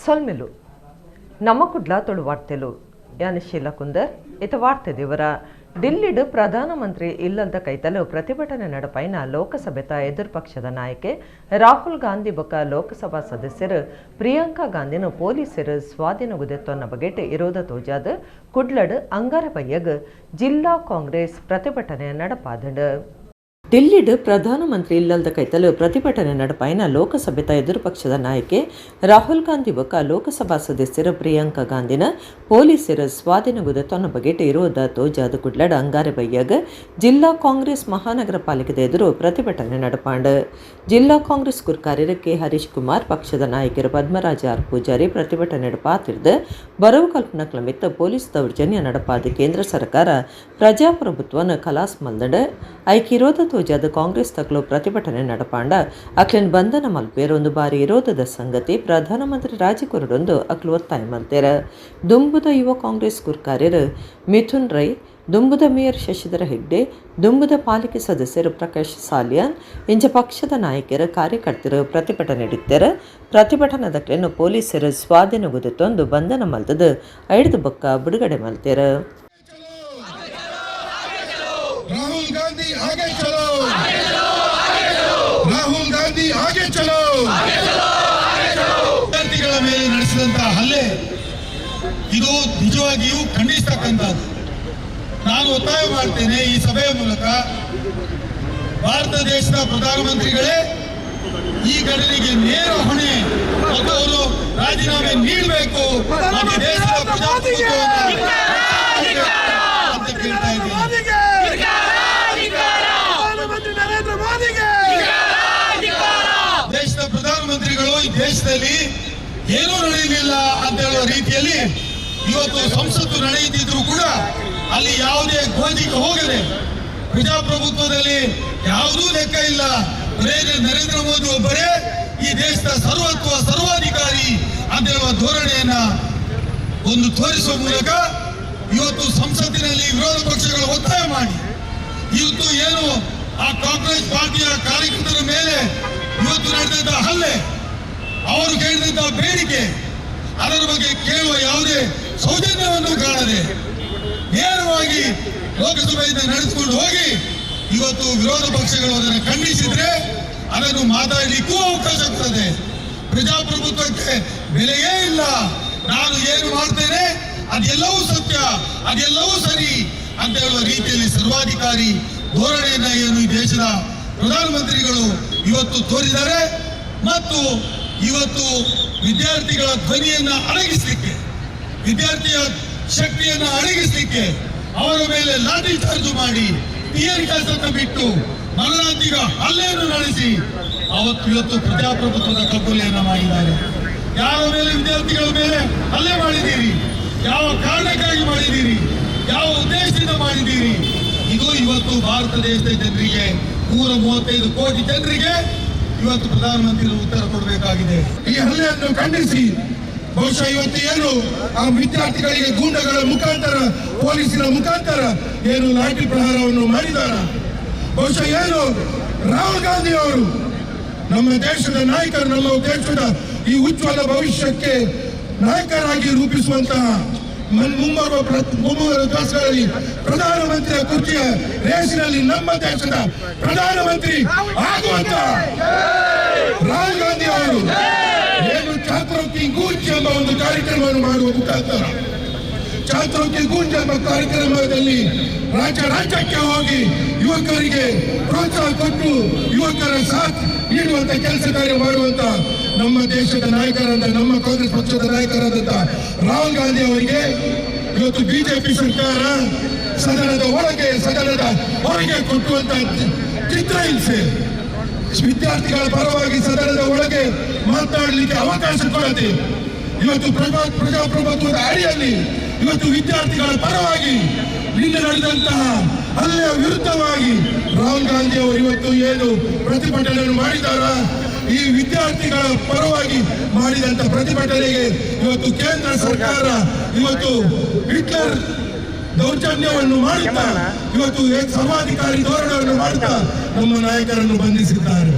ಸೊಲ್ಮೆಲು ನಮ್ಮ ಕುಡ್ಲ ತೊಳು ವಾರ್ತೆಲು ಯಾನ ಶೀಲಕುಂದರ್ ಇತ ವಾರ್ತೆ ದೇವರ ఢిల్లీడ్ ప్రధానమంత్రి ఇల్లంత కైతలు ప్రతిభటನೆ నడపైన ಲೋಕಸಭೆತ ಎದುರುಪಕ್ಷದ ನಾಯಕೆ ರಾಹುಲ್ ಗಾಂಧಿ ಬೊಕ್ಕ ಲೋಕಸಭಾ ಸದಸ್ಯರು ಪ್ರಿಯಾಂಕಾ ಗಾಂಧಿನ ಪೊಲೀಸರು ಸ್ವಾಧೀನಗುದೆತ್ತೊನ್ನ ಬಗೆಟ್ ಇರೋದ ತೋಜಾದ ಕುಡ್ಲಡ್ ಅಂಗಾರ ಬಯ್ಯಗ್ ಜಿಲ್ಲಾ ಕಾಂಗ್ರೆಸ್ ಪ್ರತಿಭಟನೆ ನಡಪಾದಡ್ ఢిల్లీడ్ ಪ್ರಧಾನಮಂತ್ರಿ ಇಲ್ಲದ ಕೈತಲು ಪ್ರತಿಭಟನೆ ನಡಪೈನ ಲೋಕಸಭೆತ ಎದುರುಪಕ್ಷದ ನಾಯಕೆ ರಾಹುಲ್ ಗಾಂಧಿ ಬೊಕ್ಕ ಲೋಕಸಭಾ ಸದಸ್ಯರು ಪ್ರಿಯಾಂಕಾ ಗಾಂಧಿನ ಪೊಲೀಸರು ಸ್ವಾಧೀನಗುದೆತ್ತೊನ್ನ ಬಗೆಟ್ ಇರೋದ ತೋಜಾದ ಕುಡ್ಲಡ್ ಅಂಗಾರೆ ಬಯ್ಯಾಗ ಜಿಲ್ಲಾ ಕಾಂಗ್ರೆಸ್ ಮಹಾನಗರ ಪಾಲಿಕೆದ ಎದುರು ಪ್ರತಿಭಟನೆ ನಡಪಾಂಡ್ ಜಿಲ್ಲಾ ಕಾಂಗ್ರೆಸ್ ಕಾರ್ಯದರ್ಶಿ ಕೆ ಹರೀಶ್ ಕುಮಾರ್ ಪಕ್ಷದ ನಾಯಕರು ಪದ್ಮರಾಜ ಆರ್ ಪೂಜಾರಿ ಪ್ರತಿಭಟನೆ ನಡಪಾತಿರ್ದ ಬರವು ಕಲ್ಪನಕ್ಲ ಮಿತ್ತ ಪೊಲೀಸ್ ದೌರ್ಜನ್ಯ ನಡಪಾದ ಕೇಂದ್ರ ಸರ್ಕಾರ ಪ್ರಜಾಪ್ರಭುತ್ವನ ಖಲಾಸ್ ಮಲ್ದಡ ಐಕಿರೋದ ತೋಜಾದ ಕಾಂಗ್ರೆಸ್ ತಕಲು ಪ್ರತಿಭಟನೆ ನಡಪಾಂಡ ಅಕ್ಲೆನ್ ಬಂಧನ ಮಲ್ಪೇರೊಂದು ಬಾರಿ ಇರೋಧದ ಸಂಗತಿ ಪ್ರಧಾನಮಂತ್ರಿ ರಾಜಿಕೊರಡೊಂದು ಅಕ್ಲು ಒತ್ತಾಯ ಮಲ್ತೇರ ದುಂಬುದ ಯುವ ಕಾಂಗ್ರೆಸ್ ಕಾರ್ಯರು ಮಿಥುನ್ ರೈ ದುಂಬುದ ಮೇಯರ್ ಶಶಿಧರ ಹೆಗ್ಡೆ ದುಂಬುದ ಪಾಲಿಕೆ ಸದಸ್ಯರು ಪ್ರಕಾಶ್ ಸಾಲಿಯಾನ್ ಇಂಚ ಪಕ್ಷದ ನಾಯಕರು ಕಾರ್ಯಕರ್ತರು ಪ್ರತಿಭಟನೆ ನಡೆಯುತ್ತಾರೆ ಪ್ರತಿಭಟನದಕ್ಲೆನ್ನು ಪೊಲೀಸರು ಸ್ವಾಧೀನಗುದೆತ್ತೊಂದು ಬಂಧನ ಮಲ್ತದ ಐದು ಬೊಕ್ಕ ಬಿಡುಗಡೆ ಮಲ್ತೇರ राहुल गांधी आगे चलो, राहुल गांधी आगे चलो, ವಿದ್ಯಾರ್ಥಿಗಳ ಮೇಲೆ ನಡೆಸಿದಂತಹ ಹಲ್ಲೆ ಇದು ನಿಜವಾಗಿಯೂ ಖಂಡಿಸತಕ್ಕಂಥದ್ದು. ನಾನು ಒತ್ತಾಯ ಮಾಡ್ತೇನೆ ಈ ಸಭೆಯ ಮೂಲಕ ಭಾರತ ದೇಶದ ಪ್ರಧಾನಮಂತ್ರಿಗಳೇ ಈ ಘಟನೆಗೆ ನೇರ ಹೊಣೆ ಮತ್ತು ಅವರು ರಾಜೀನಾಮೆ ನೀಡಬೇಕು ಮತ್ತು ದೇಶದ ಪ್ರಜಾಪ್ರಭುತ್ವವನ್ನು ಅಂತ ಕೇಳ್ತಾ ಇದ್ದೇನೆ. ದೇಶದ ಪ್ರಧಾನಮಂತ್ರಿಗಳು ಈ ದೇಶದಲ್ಲಿ ಏನೂ ನಡೆಯಲಿಲ್ಲ ಅಂತ ಹೇಳುವ ರೀತಿಯಲ್ಲಿ ಇವತ್ತು ಸಂಸತ್ತು ನಡೆಯುತ್ತಿದ್ರು ಕೂಡ ಅಲ್ಲಿ ಯಾವುದೇ ಗೋಜಿಗೆ ಹೋಗದೆ ಪ್ರಜಾಪ್ರಭುತ್ವದಲ್ಲಿ ಯಾವುದೂ ಲೆಕ್ಕ ಇಲ್ಲ, ನರೇಂದ್ರ ಮೋದಿ ಒಬ್ಬರೇ ಈ ದೇಶದ ಸರ್ವಾಧಿಕಾರಿ ಅಂತ ಹೇಳುವ ಧೋರಣೆಯನ್ನ ಒಂದು ತೋರಿಸುವ ಮೂಲಕ ಇವತ್ತು ಸಂಸತ್ತಿನಲ್ಲಿ ವಿರೋಧ ಪಕ್ಷಗಳು ಒತ್ತಾಯ ಮಾಡಿ ಇವತ್ತು ಏನು ಆ ಕಾಂಗ್ರೆಸ್ ಪಾರ್ಟಿಯ ಕಾರ್ಯಕರ್ತರ ಮೇಲೆ ಇವತ್ತು ನಡೆದಂತ ಹಲ್ಲೆ, ಅವರು ಕೇಳಿದಂತಹ ಬೇಡಿಕೆ, ಅದರ ಬಗ್ಗೆ ಕೇಳುವ ಯಾವುದೇ ಸೌಜನ್ಯವನ್ನು ಕಾಣದೆ ನೇರವಾಗಿ ಲೋಕಸಭೆಯಿಂದ ನಡೆಸಿಕೊಂಡು ಹೋಗಿ ಇವತ್ತು ವಿರೋಧ ಪಕ್ಷಗಳು ಅದನ್ನು ಖಂಡಿಸಿದ್ರೆ ಅದನ್ನು ಮಾತಾಡಲಿಕ್ಕೂ ಅವಕಾಶ ಕೊಡದೆ ಪ್ರಜಾಪ್ರಭುತ್ವಕ್ಕೆ ಬೆಲೆಯೇ ಇಲ್ಲ, ನಾನು ಏನು ಮಾಡ್ತೇನೆ ಅದೆಲ್ಲವೂ ಸತ್ಯ, ಅದೆಲ್ಲವೂ ಸರಿ ಅಂತ ಹೇಳುವ ರೀತಿಯಲ್ಲಿ ಸರ್ವಾಧಿಕಾರಿ ಧೋರಣೆಯನ್ನ ಏನು ಈ ದೇಶದ ಪ್ರಧಾನಮಂತ್ರಿಗಳು ಇವತ್ತು ತೋರಿದ್ದಾರೆ. ಮತ್ತು ಇವತ್ತು ವಿದ್ಯಾರ್ಥಿಗಳ ಧ್ವನಿಯನ್ನ ಅಡಗಿಸಲಿಕ್ಕೆ, ವಿದ್ಯಾರ್ಥಿಯ ಶಕ್ತಿಯನ್ನ ಅಡಗಿಸಲಿಕ್ಕೆ ಅವರ ಮೇಲೆ ಲಾಠಿ ಚಾರ್ಜ್ ಮಾಡಿ ಟಿಯರ್ ಗ್ಯಾಸ್ ಅನ್ನು ಬಿಟ್ಟು ಮರಣಾಂತಿಕ ಹಲ್ಲೆಯನ್ನು ನಡೆಸಿ ಇವತ್ತು ಪ್ರಜಾಪ್ರಭುತ್ವದ ಕಗ್ಗೊಲೆಯನ್ನ ಮಾಡಿದ್ದಾರೆ. ಯಾರ ಮೇಲೆ ವಿದ್ಯಾರ್ಥಿಗಳ ಮೇಲೆ ಹಲ್ಲೆ ಮಾಡಿದ್ದೀರಿ, ಯಾವ ಕಾರಣಕ್ಕಾಗಿ ಮಾಡಿದ್ದೀರಿ, ಯಾವ ಉದ್ದೇಶದಿಂದ ಮಾಡಿದ್ದೀರಿ, ಇದು ಇವತ್ತು ಭಾರತ ದೇಶದ ಜನರಿಗೆ 135 ಕೋಟಿ ಜನರಿಗೆ ಇವತ್ತು ಪ್ರಧಾನಮಂತ್ರಿಗಳು ಉತ್ತರ ಕೊಡಬೇಕಾಗಿದೆ. ಈ ಹಲ್ಲೆಯನ್ನು ಖಂಡಿಸಿ ಬಹುಶಃ ಇವತ್ತು ಏನು ಆ ವಿದ್ಯಾರ್ಥಿಗಳಿಗೆ ಗೂಂಡಗಳ ಮುಖಾಂತರ, ಪೊಲೀಸಿನ ಮುಖಾಂತರ ಏನು ಲಾಠಿ ಪ್ರಹಾರವನ್ನು ಮಾಡಿದಾರ, ಬಹುಶಃ ಏನು ರಾಹುಲ್ ಗಾಂಧಿ ಅವರು ನಮ್ಮ ದೇಶದ ನಾಯಕರು, ನಮ್ಮ ದೇಶದ ಈ ಉಜ್ವಲ ಭವಿಷ್ಯಕ್ಕೆ ನಾಯಕರಾಗಿ ರೂಪಿಸುವಂತಹ ಮುಂಬರುವ ದಿವಸಗಳಲ್ಲಿ ಪ್ರಧಾನಮಂತ್ರಿಯ ಕುರ್ಚಿಯ ರೇಸಿನಲ್ಲಿ ನಮ್ಮ ದೇಶದ ಪ್ರಧಾನಮಂತ್ರಿ ಆಗುವಂತ ರಾಹುಲ್ ಗಾಂಧಿ ಅವರು ಏನು ಛಾತ್ರೋಕಿ ಗೂಂಜ್ ಎಂಬ ಒಂದು ಕಾರ್ಯಕ್ರಮವನ್ನು ಮಾಡುವ ಮುಖಾಂತರ, ಛಾತ್ರೋಕಿ ಗೂಂಜ್ ಎಂಬ ಕಾರ್ಯಕ್ರಮದಲ್ಲಿ ರಾಜ್ಯಕ್ಕೆ ಹೋಗಿ ಯುವಕರಿಗೆ ಪ್ರೋತ್ಸಾಹ ಕೊಟ್ಟು ಯುವಕರ ಸಾಥ್ ನೀಡುವಂತ ಕೆಲಸ ಕಾರ್ಯ ಮಾಡುವಂತ ನಮ್ಮ ದೇಶದ ನಾಯಕರಾದ, ನಮ್ಮ ಕಾಂಗ್ರೆಸ್ ಪಕ್ಷದ ನಾಯಕರಾದಂತ ರಾಹುಲ್ ಗಾಂಧಿ ಅವರಿಗೆ ಇವತ್ತು ಬಿಜೆಪಿ ಸರ್ಕಾರ ಸದನದ ಒಳಗೆ, ಸದನದ ಹೊರಗೆ ಕೊಟ್ಟುವಂತ ಚಿತ್ರಹಿಂಸೆ, ವಿದ್ಯಾರ್ಥಿಗಳ ಪರವಾಗಿ ಸದನದ ಒಳಗೆ ಮಾತನಾಡಲಿಕ್ಕೆ ಅವಕಾಶ ಕೊಡದೆ ಇವತ್ತು ಪ್ರಜಾಪ್ರಭುತ್ವದ ಅಡಿಯಲ್ಲಿ ಇವತ್ತು ವಿದ್ಯಾರ್ಥಿಗಳ ಪರವಾಗಿ ನಿನ್ನೆ ನಡೆದಂತಹ ಹಲ್ಲೆಯ ವಿರುದ್ಧವಾಗಿ ರಾಹುಲ್ ಗಾಂಧಿ ಅವರು ಇವತ್ತು ಏನು ಪ್ರತಿಭಟನೆಯನ್ನು ಮಾಡಿದಾರ, ಈ ವಿದ್ಯಾರ್ಥಿಗಳ ಪರವಾಗಿ ಮಾಡಿದಂತ ಪ್ರತಿಭಟನೆಗೆ ಇವತ್ತು ಕೇಂದ್ರ ಸರ್ಕಾರ ಇವತ್ತು ಹಿಟ್ಲರ್ ದೌರ್ಜನ್ಯವನ್ನು ಮಾಡುತ್ತಾ, ಇವತ್ತು ಸರ್ವಾಧಿಕಾರಿ ಧೋರಣೆಯನ್ನು ಮಾಡುತ್ತಾ ನಮ್ಮ ನಾಯಕರನ್ನು ಬಂಧಿಸಿದ್ದಾರೆ.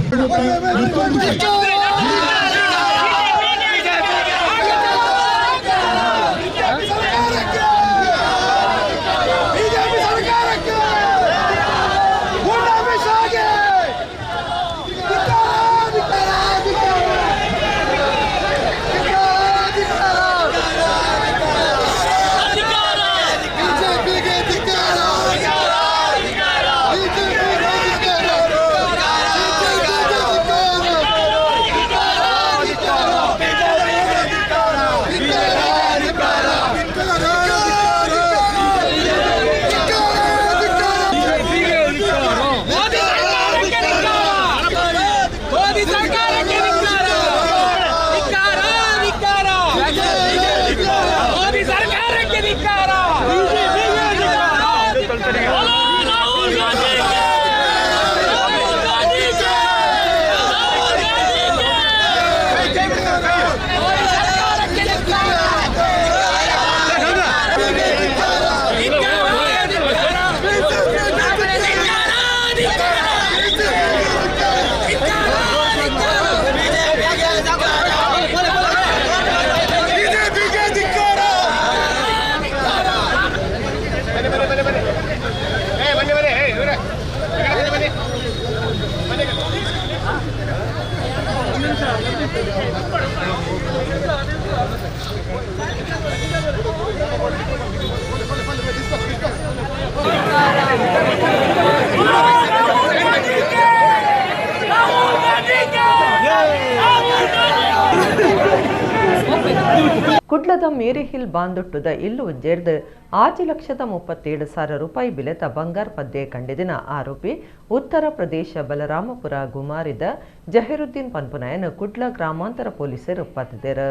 ಕುಡ್ಲದ ಮೇರಿ ಹಿಲ್ ಬಾಂದುಟ್ಟುದ ಇಲ್ಲು ಉಜ್ಜೇರ್ದು 5,37,000 ರೂಪಾಯಿ ಬೆಲೆತ ಬಂಗಾರ ಪದ್ದೆ ಕಂಡಿದಿನ ಆರೋಪಿ ಉತ್ತರ ಪ್ರದೇಶ ಬಲರಾಮಪುರ ಗುಮಾರಿದ ಜಹೀರುದ್ದೀನ್ ಪನ್ಪುನಾಯನ್ ಕುಡ್ಲ ಗ್ರಾಮಾಂತರ ಪೊಲೀಸರು ಪತ್ತಿದರು.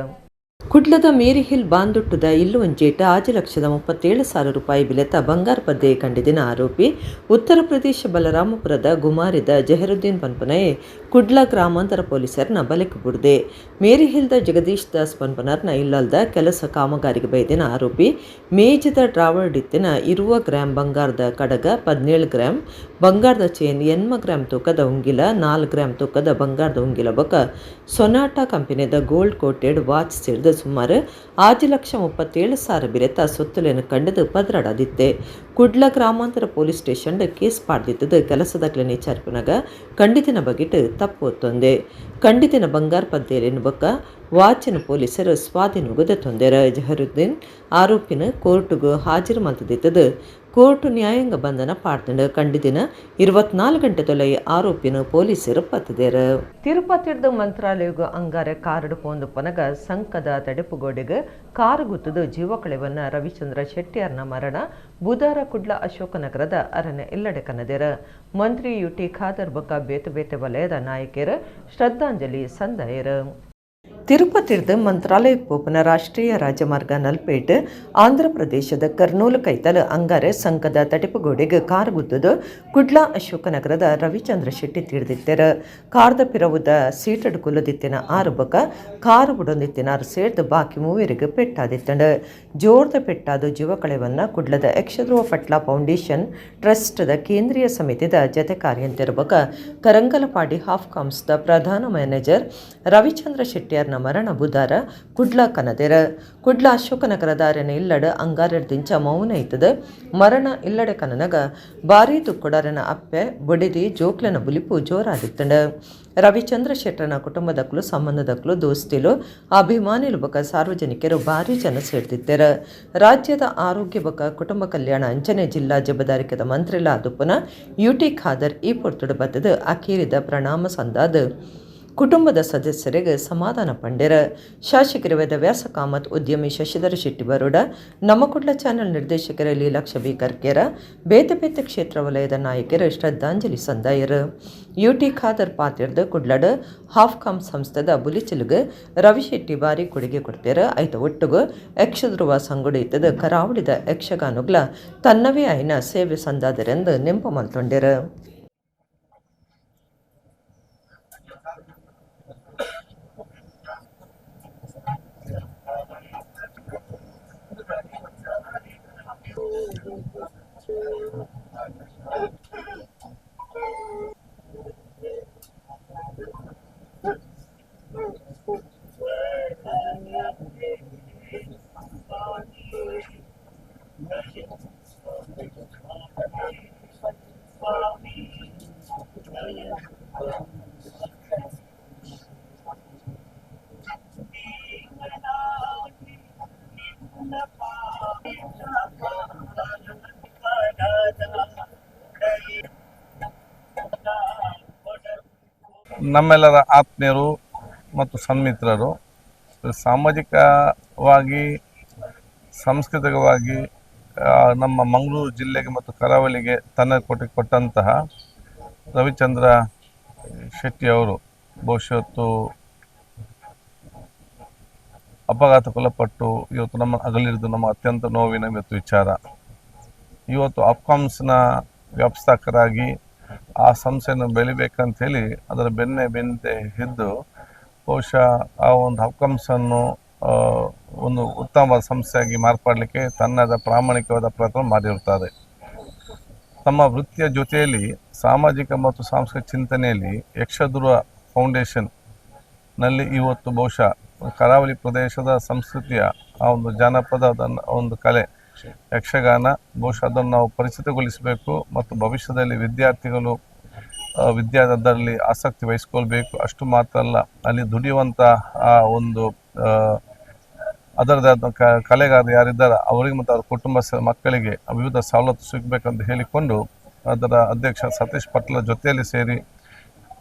ಕುಡ್ಲದ ಮೇರಿ ಹಿಲ್ ಬಾಂದುಟ್ಟುದ ಇಲ್ಲು ಒಂಜೇಟ 5,37,000 ರೂಪಾಯಿ ಬೆಲೆತ ಬಂಗಾರ ಪದ್ದೆ ಕಂಡಿದಿನ ಆರೋಪಿ ಉತ್ತರ ಪ್ರದೇಶ ಬಲರಾಮಪುರದ ಗುಮಾರಿದ ಜಹೀರುದ್ದೀನ್ ಪನ್ಪುನಾಯೆ ಕುಡ್ಲ ಗ್ರಾಮಾಂತರ ಪೊಲೀಸರನ್ನ ಬಲೆಕ್ ಬುಡ್ದೆ. ಮೇರಿ ಹಿಲ್ದ ಜಗದೀಶ್ ದಾಸ್ ಪನ್ಪುನರ್ನ ಇಲ್ಲಲ್ದ ಕೆಲಸ ಕಾಮಗಾರಿಗೆ ಬೈದಿನ ಆರೋಪಿ ಮೇಜದ ಡ್ರಾವರ್ಡಿತ್ತಿನ 20 ಗ್ರಾಂ ಬಂಗಾರದ ಕಡಗ, 17 ಗ್ರಾಂ ಬಂಗಾರದ ಚೇನ್, 80 ಗ್ರಾಂ ತೂಕದ ಉಂಗಿಲ, 4 ಗ್ರಾಂ ತೂಕದ ಬಂಗಾರದ ಉಂಗಿಲ ಬೊಕ ಸೊನಾಟಾ ಕಂಪನಿದ ಗೋಲ್ಡ್ ಕೋಟೆಡ್ ವಾಚ್ ಸೇರಿದ ಸುಮಾರು 5,37,000 ಬೆಲೆತ ಸೊತ್ತುಲೆನ ಕಂಡದು ಪದ್ರಡಾದಿತ್ತೆ. ಕುಡ್ಲ ಗ್ರಾಮಾಂತರ ಪೊಲೀಸ್ ಸ್ಟೇಷನ್ ಕೇಸ್ ಪಾಡ್ದಿತ್ತದು ಕೆಲಸದ ಕ್ಲಿನಿಚಾರ್ಪಿನಾಗ ಕಂಡಿತಿನ ಬಗೆಟ್ ತಪ್ಪು ಒತ್ತೊಂದೆ. ಕಂಡಿತಿನ ಬಂಗಾರ ಪದ್ದೇಲಿನ ಬೊಕ್ಕ ವಾಚಿನ ಪೊಲೀಸರು ಸ್ವಾಧೀನಗುದ ತೊಂದೆರ. ಜಹೀರುದ್ದೀನ್ ಆರೋಪಿನ ಕೋರ್ಟ್ಗೂ ಹಾಜರು ಮಲ್ತದಿತ್ತದು. ಕೋರ್ಟ್ ನ್ಯಾಯಾಂಗ ಬಂಧನ ಪಾಡ್ತಂಡ ಕಂಡಿದಿನ 24 ಗಂಟೆ ತೊಲೆ ಆರೋಪಿನ ಪೊಲೀಸರು ಪತ್ತದೇರ. ತಿರುಪತಿರ್ದ ಮಂತ್ರಾಲಯಗೂ ಅಂಗಾರೆ ಕಾರಡು ಪೋಂದು ಪನಗ ಸಂಕದ ತಡೆಪುಗೋಡಿಗೆ ಕಾರು ಗುತ್ತದು ಜೀವ ಕಳೆವನ್ನ ರವಿಚಂದ್ರ ಶೆಟ್ಟಿಯರ್ನ ಮರಣ ಬುಧವಾರ ಕುಡ್ಲ ಅಶೋಕನಗರದ ಅರಣ್ಯ ಇಲ್ಲಡೆ ಕನ್ನದೇರ. ಮಂತ್ರಿ ಯುಟಿ ಖಾದರ್ ಬೊಕ್ಕ ಬೇತೆ ಬೇತೆ ವಲಯದ ನಾಯಕರು ಶ್ರದ್ಧಾಂಜಲಿ ಸಂದಾಯರು. ತಿರುಪತಿರ್ದ ಮಂತ್ರಾಲಯ ಪೋಪನ ರಾಷ್ಟ್ರೀಯ ರಾಜಮಾರ್ಗ ನಲ್ಪೇಟ್ ಆಂಧ್ರ ಪ್ರದೇಶದ ಕರ್ನೂಲು ಕೈತಲ್ ಅಂಗಾರೆ ಸಂಕದ ತಟಿಪುಗೋಡಿಗೆ ಕಾರ್ ಗುದ್ದದು ಕುಡ್ಲ ಅಶೋಕನಗರದ ರವಿಚಂದ್ರ ಶೆಟ್ಟಿ ತೀರ್ದಿತ್ತೆರ. ಕಾರ್ದ ಪಿರವುದ ಸೀಟಡ್ ಕುಲದಿತ್ತಿನ 6 ಬೊಕ ಕಾರು ಬುಡೊಂದಿತ್ತಿನ 6 ಸೇರ್ದು ಬಾಕಿ 3 ಪೆಟ್ಟಾದಿತ್ತಂಡ. ಜೋರ್ದ ಪೆಟ್ಟಾದ ಜೀವ ಕಳೆವನ್ನ ಕುಡ್ಲದ ಯಕ್ಷಧ್ರುವ ಪಟ್ಲ ಫೌಂಡೇಶನ್ ಟ್ರಸ್ಟ್ದ ಕೇಂದ್ರೀಯ ಸಮಿತಿದ ಜತೆ ಕಾರ್ಯಂತಿರಬಕ ಕರಂಗಲಪಾಡಿ ಹಾಫ್ ಕಾಮ್ಸ್ದ ಪ್ರಧಾನ ಮ್ಯಾನೇಜರ್ ರವಿಚಂದ್ರ ಶೆಟ್ಟಿಯರ್ನ ಮರಣ ಬುಧವಾರ ಕುಡ್ಲ ಕನದೆರ. ಕುಡ್ಲ ಅಶೋಕನಗರದ ಅರಣ್ಯ ಇಲ್ಲಡ ಅಂಗಾರಡ್ದಿಂಚ ಮೌನ ಇತ್ತದ ಮರಣ ಇಲ್ಲಡೆ ಕನನಗ ಬಾರಿ ದುಕ್ಕುಡರನ ಅಪ್ಪೆ ಬೊಡಿದಿ ಜೋಕ್ಲನ ಬುಲಿಪು ಜೋರಾದಿತ್ತಂಡ. ರವಿಚಂದ್ರ ಶೆಟ್ಟರನ ಕುಟುಂಬದಕ್ಕಲು ಸಂಬಂಧದಕ್ಕಲು ದೋಸ್ತಿಲು ಅಭಿಮಾನಿಲು ಬಕ ಸಾರ್ವಜನಿಕರು ಭಾರಿ ಜನ ಸೇರ್ತಿದ್ದರ. ರಾಜ್ಯದ ಆರೋಗ್ಯ ಬಕ ಕುಟುಂಬ ಕಲ್ಯಾಣ ಅಂಚನೆ ಜಿಲ್ಲಾ ಜವಾಬ್ದಾರಿಕದ ಮಂತ್ರಿಲ ಅದುಪ್ಪನ ಯುಟಿ ಖಾದರ್ ಈ ಪೊರ್ತುಡು ಬತ್ತದ ಅಕೀರಿದ ಪ್ರಣಾಮ ಸಂದಾದ ಕುಟುಂಬದ ಸದಸ್ಯರಿಗೆ ಸಮಾಧಾನ ಪಂಡೆರ. ಶಾಸಕರ ವೇದ ವ್ಯಾಸ ಕಾಮತ್, ಉದ್ಯಮಿ ಶಶಿಧರ ಶೆಟ್ಟಿ ಬರೋಡ, ನಮ್ಮ ಕುಡ್ಲ ಚಾನೆಲ್ ನಿರ್ದೇಶಕರ ಲೀಲಾಕ್ಷ ಬಿ ಕರ್ಕೇರ, ಬೇತೆ ಬೇತೆ ಕ್ಷೇತ್ರ ವಲಯದ ನಾಯಕರು ಶ್ರದ್ಧಾಂಜಲಿ ಸಂದಾಯರು. ಯುಟಿ ಖಾದರ್ ಪಾತಿರ್ದ ಕುಡ್ಲಡ ಹಾಫ್ ಕಾಮ್ ಸಂಸ್ಥೆದ ಬುಲಿಚಿಲುಗ ರವಿಶೆಟ್ಟಿ ಬಾರಿ ಕೊಡುಗೆ ಕೊಡ್ತೇರ. ಐತ ಒಟ್ಟುಗು ಯಕ್ಷಧ್ರುವ ಸಂಗುಡು ಇತ್ತದ ಕರಾವಳಿದ ಯಕ್ಷಗಾನುಗ್ಲ ತನ್ನವೇ ಆಯ್ನ ಸೇವೆ ಸಂದಾದರೆಂದು ನೆಂಪು ಮಲ್ತೊಂಡೆರ. ನಮ್ಮೆಲ್ಲರ ಆತ್ಮೀಯರು ಮತ್ತು ಸನ್ಮಿತ್ರರು ಸಾಮಾಜಿಕವಾಗಿ ಸಾಂಸ್ಕೃತಿಕವಾಗಿ ನಮ್ಮ ಮಂಗಳೂರು ಜಿಲ್ಲೆಗೆ ಮತ್ತು ಕರಾವಳಿಗೆ ತನ್ನ ಕೊಟ್ಟಂತಹ ರವಿಚಂದ್ರ ಶೆಟ್ಟಿಯವರು ಬಹುಶಃ ಅಪಘಾತಕ್ಕೊಳಪಟ್ಟು ಇವತ್ತು ನಮ್ಮ ಅಗಲಿರುವುದು ನಮ್ಮ ಅತ್ಯಂತ ನೋವಿನ ಇವತ್ತು ವಿಚಾರ. ಇವತ್ತು ಅಪ್ಕಾಮ್ಸ್ನ ವ್ಯವಸ್ಥಾಪಕರಾಗಿ ಆ ಸಂಸ್ಥೆಯನ್ನು ಬೆಳಿಬೇಕಂತೇಳಿ ಅದರ ಬೆನ್ನೆ ಹಿದ್ದು ಬಹುಶಃ ಆ ಒಂದು ಅಪ್ಕಾಮ್ಸನ್ನು ಒಂದು ಉತ್ತಮವಾದ ಸಂಸ್ಥೆಯಾಗಿ ಮಾರ್ಪಾಡಲಿಕ್ಕೆ ತನ್ನದ ಪ್ರಾಮಾಣಿಕವಾದ ಪ್ರಯತ್ನ ಮಾಡಿರುತ್ತಾರೆ. ತಮ್ಮ ವೃತ್ತಿಯ ಜೊತೆಯಲ್ಲಿ ಸಾಮಾಜಿಕ ಮತ್ತು ಸಾಂಸ್ಕೃತಿಕ ಚಿಂತನೆಯಲ್ಲಿ ಯಕ್ಷಧ್ರುವ ಫೌಂಡೇಶನ್ನಲ್ಲಿ ಇವತ್ತು ಬಹುಶಃ ಕರಾವಳಿ ಪ್ರದೇಶದ ಸಂಸ್ಕೃತಿಯ ಆ ಒಂದು ಜಾನಪದ ಒಂದು ಕಲೆ ಯಕ್ಷಗಾನ ಬಹುಶಃ ಅದನ್ನು ನಾವು ಪರಿಚಿತಗೊಳಿಸಬೇಕು ಮತ್ತು ಭವಿಷ್ಯದಲ್ಲಿ ವಿದ್ಯಾರ್ಥಿಗಳು ಅದರಲ್ಲಿ ಆಸಕ್ತಿ ವಹಿಸ್ಕೊಳ್ಬೇಕು. ಅಷ್ಟು ಮಾತ್ರ ಅಲ್ಲ, ಅಲ್ಲಿ ದುಡಿಯುವಂಥ ಆ ಒಂದು ಅದರದೇ ಆದ ಕಲೆಗಾರರು ಯಾರಿದ್ದಾರೆ ಅವರಿಗೆ ಮತ್ತು ಅವರ ಕುಟುಂಬ ಮಕ್ಕಳಿಗೆ ವಿವಿಧ ಸವಲತ್ತು ಸಿಗಬೇಕಂತ ಹೇಳಿಕೊಂಡು ಅದರ ಅಧ್ಯಕ್ಷ ಸತೀಶ್ ಪಟ್ಲ ಜೊತೆಯಲ್ಲಿ ಸೇರಿ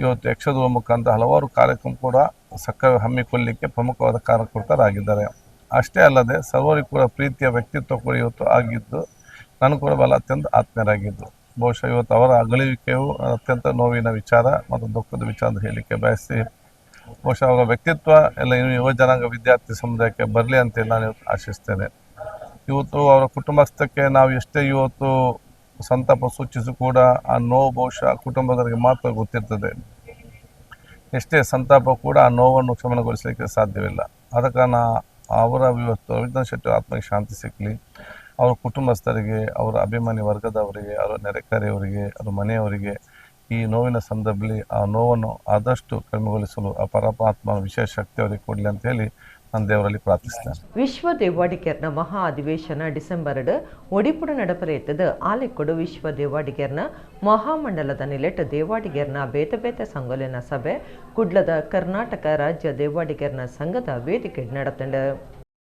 ಇವತ್ತು ಯಕ್ಷದ ಮುಖಾಂತರ ಹಲವಾರು ಕಾರ್ಯಕ್ರಮ ಕೂಡ ಸಕ್ಕರೆ ಹಮ್ಮಿಕೊಳ್ಳಲಿಕ್ಕೆ ಪ್ರಮುಖವಾದ ಕಾರಣಕರ್ತರಾಗಿದ್ದಾರೆ. ಅಷ್ಟೇ ಅಲ್ಲದೆ ಸರ್ವರಿಗೂ ಕೂಡ ಪ್ರೀತಿಯ ವ್ಯಕ್ತಿತ್ವ ಕೂಡ ಇವತ್ತು ಆಗಿದ್ದು ನಾನು ಕೂಡ ಬಹಳ ಅತ್ಯಂತ ಆತ್ಮೀಯರಾಗಿದ್ದು. ಬಹುಶಃ ಇವತ್ತು ಅವರ ಅಗಲುವಿಕೆಯು ಅತ್ಯಂತ ನೋವಿನ ವಿಚಾರ ಮತ್ತು ದುಃಖದ ವಿಚಾರ ಅಂತ ಹೇಳಲಿಕ್ಕೆ ಬಯಸಿ, ಬಹುಶಃ ಅವರ ವ್ಯಕ್ತಿತ್ವ ಎಲ್ಲ ಯುವ ಜನಾಂಗ ವಿದ್ಯಾರ್ಥಿ ಸಮುದಾಯಕ್ಕೆ ಬರಲಿ ಅಂತೇಳಿ ನಾನು ಇವತ್ತು ಆಶಿಸ್ತೇನೆ. ಇವತ್ತು ಅವರ ಕುಟುಂಬಸ್ಥಕ್ಕೆ ನಾವು ಎಷ್ಟೇ ಇವತ್ತು ಸಂತಾಪ ಸೂಚಿಸಿ ಕೂಡ ಆ ನೋವು ಬಹುಶಃ ಕುಟುಂಬದವರಿಗೆ ಮಾತ್ರ ಗೊತ್ತಿರ್ತದೆ. ಎಷ್ಟೇ ಸಂತಾಪ ಕೂಡ ಆ ನೋವನ್ನು ಶಮನಗೊಳಿಸಲಿಕ್ಕೆ ಸಾಧ್ಯವಿಲ್ಲ. ಆದ ಕಾರಣ ಅವರ ಇವತ್ತು ಅವಿನಾಶ್ ಶೆಟ್ಟಿ ಆತ್ಮಕ್ಕೆ ಶಾಂತಿ ಸಿಕ್ಕಲಿ, ಅವರ ಕುಟುಂಬಸ್ಥರಿಗೆ, ಅವರ ಅಭಿಮಾನಿ ವರ್ಗದವರಿಗೆ, ಅವರ ನೆರೆಕರೆಯವರಿಗೆ, ಅವರ ಮನೆಯವರಿಗೆ ಈ ನೋವಿನ ಸಂದರ್ಭದಲ್ಲಿ ಆ ನೋವನ್ನು ಆದಷ್ಟು ಕಡಿಮೆಗೊಳಿಸಲು ಆ ಪರಮಾತ್ಮ ವಿಶೇಷ ಶಕ್ತಿ ಅವರಿಗೆ ಕೊಡಲಿ ಅಂತ ಹೇಳಿ ನಾನು ದೇವರಲ್ಲಿ ಪ್ರಾರ್ಥಿಸ್ತೇನೆ. ವಿಶ್ವ ದೇವಾಡಿಗರ್ನ ಮಹಾ ಅಧಿವೇಶನ ಡಿಸೆಂಬರ್ ಒಡಿಪುಡ ನಡಪರೆಯತ್ತದ ಆಲೆಕ್ಕೊಡು ವಿಶ್ವ ದೇವಾಡಿಗರ್ನ ಮಹಾಮಂಡಲದ ನಿಲೆಟ್ ದೇವಾಡಿಗರ್ನ ಬೇತೆ ಬೇತೆ ಸಂಗೊಲಿನ ಸಭೆ ಕುಡ್ಲದ ಕರ್ನಾಟಕ ರಾಜ್ಯ ದೇವಾಡಿಗರ್ನ ಸಂಘದ ವೇದಿಕೆ ನಡೆತಂಡ.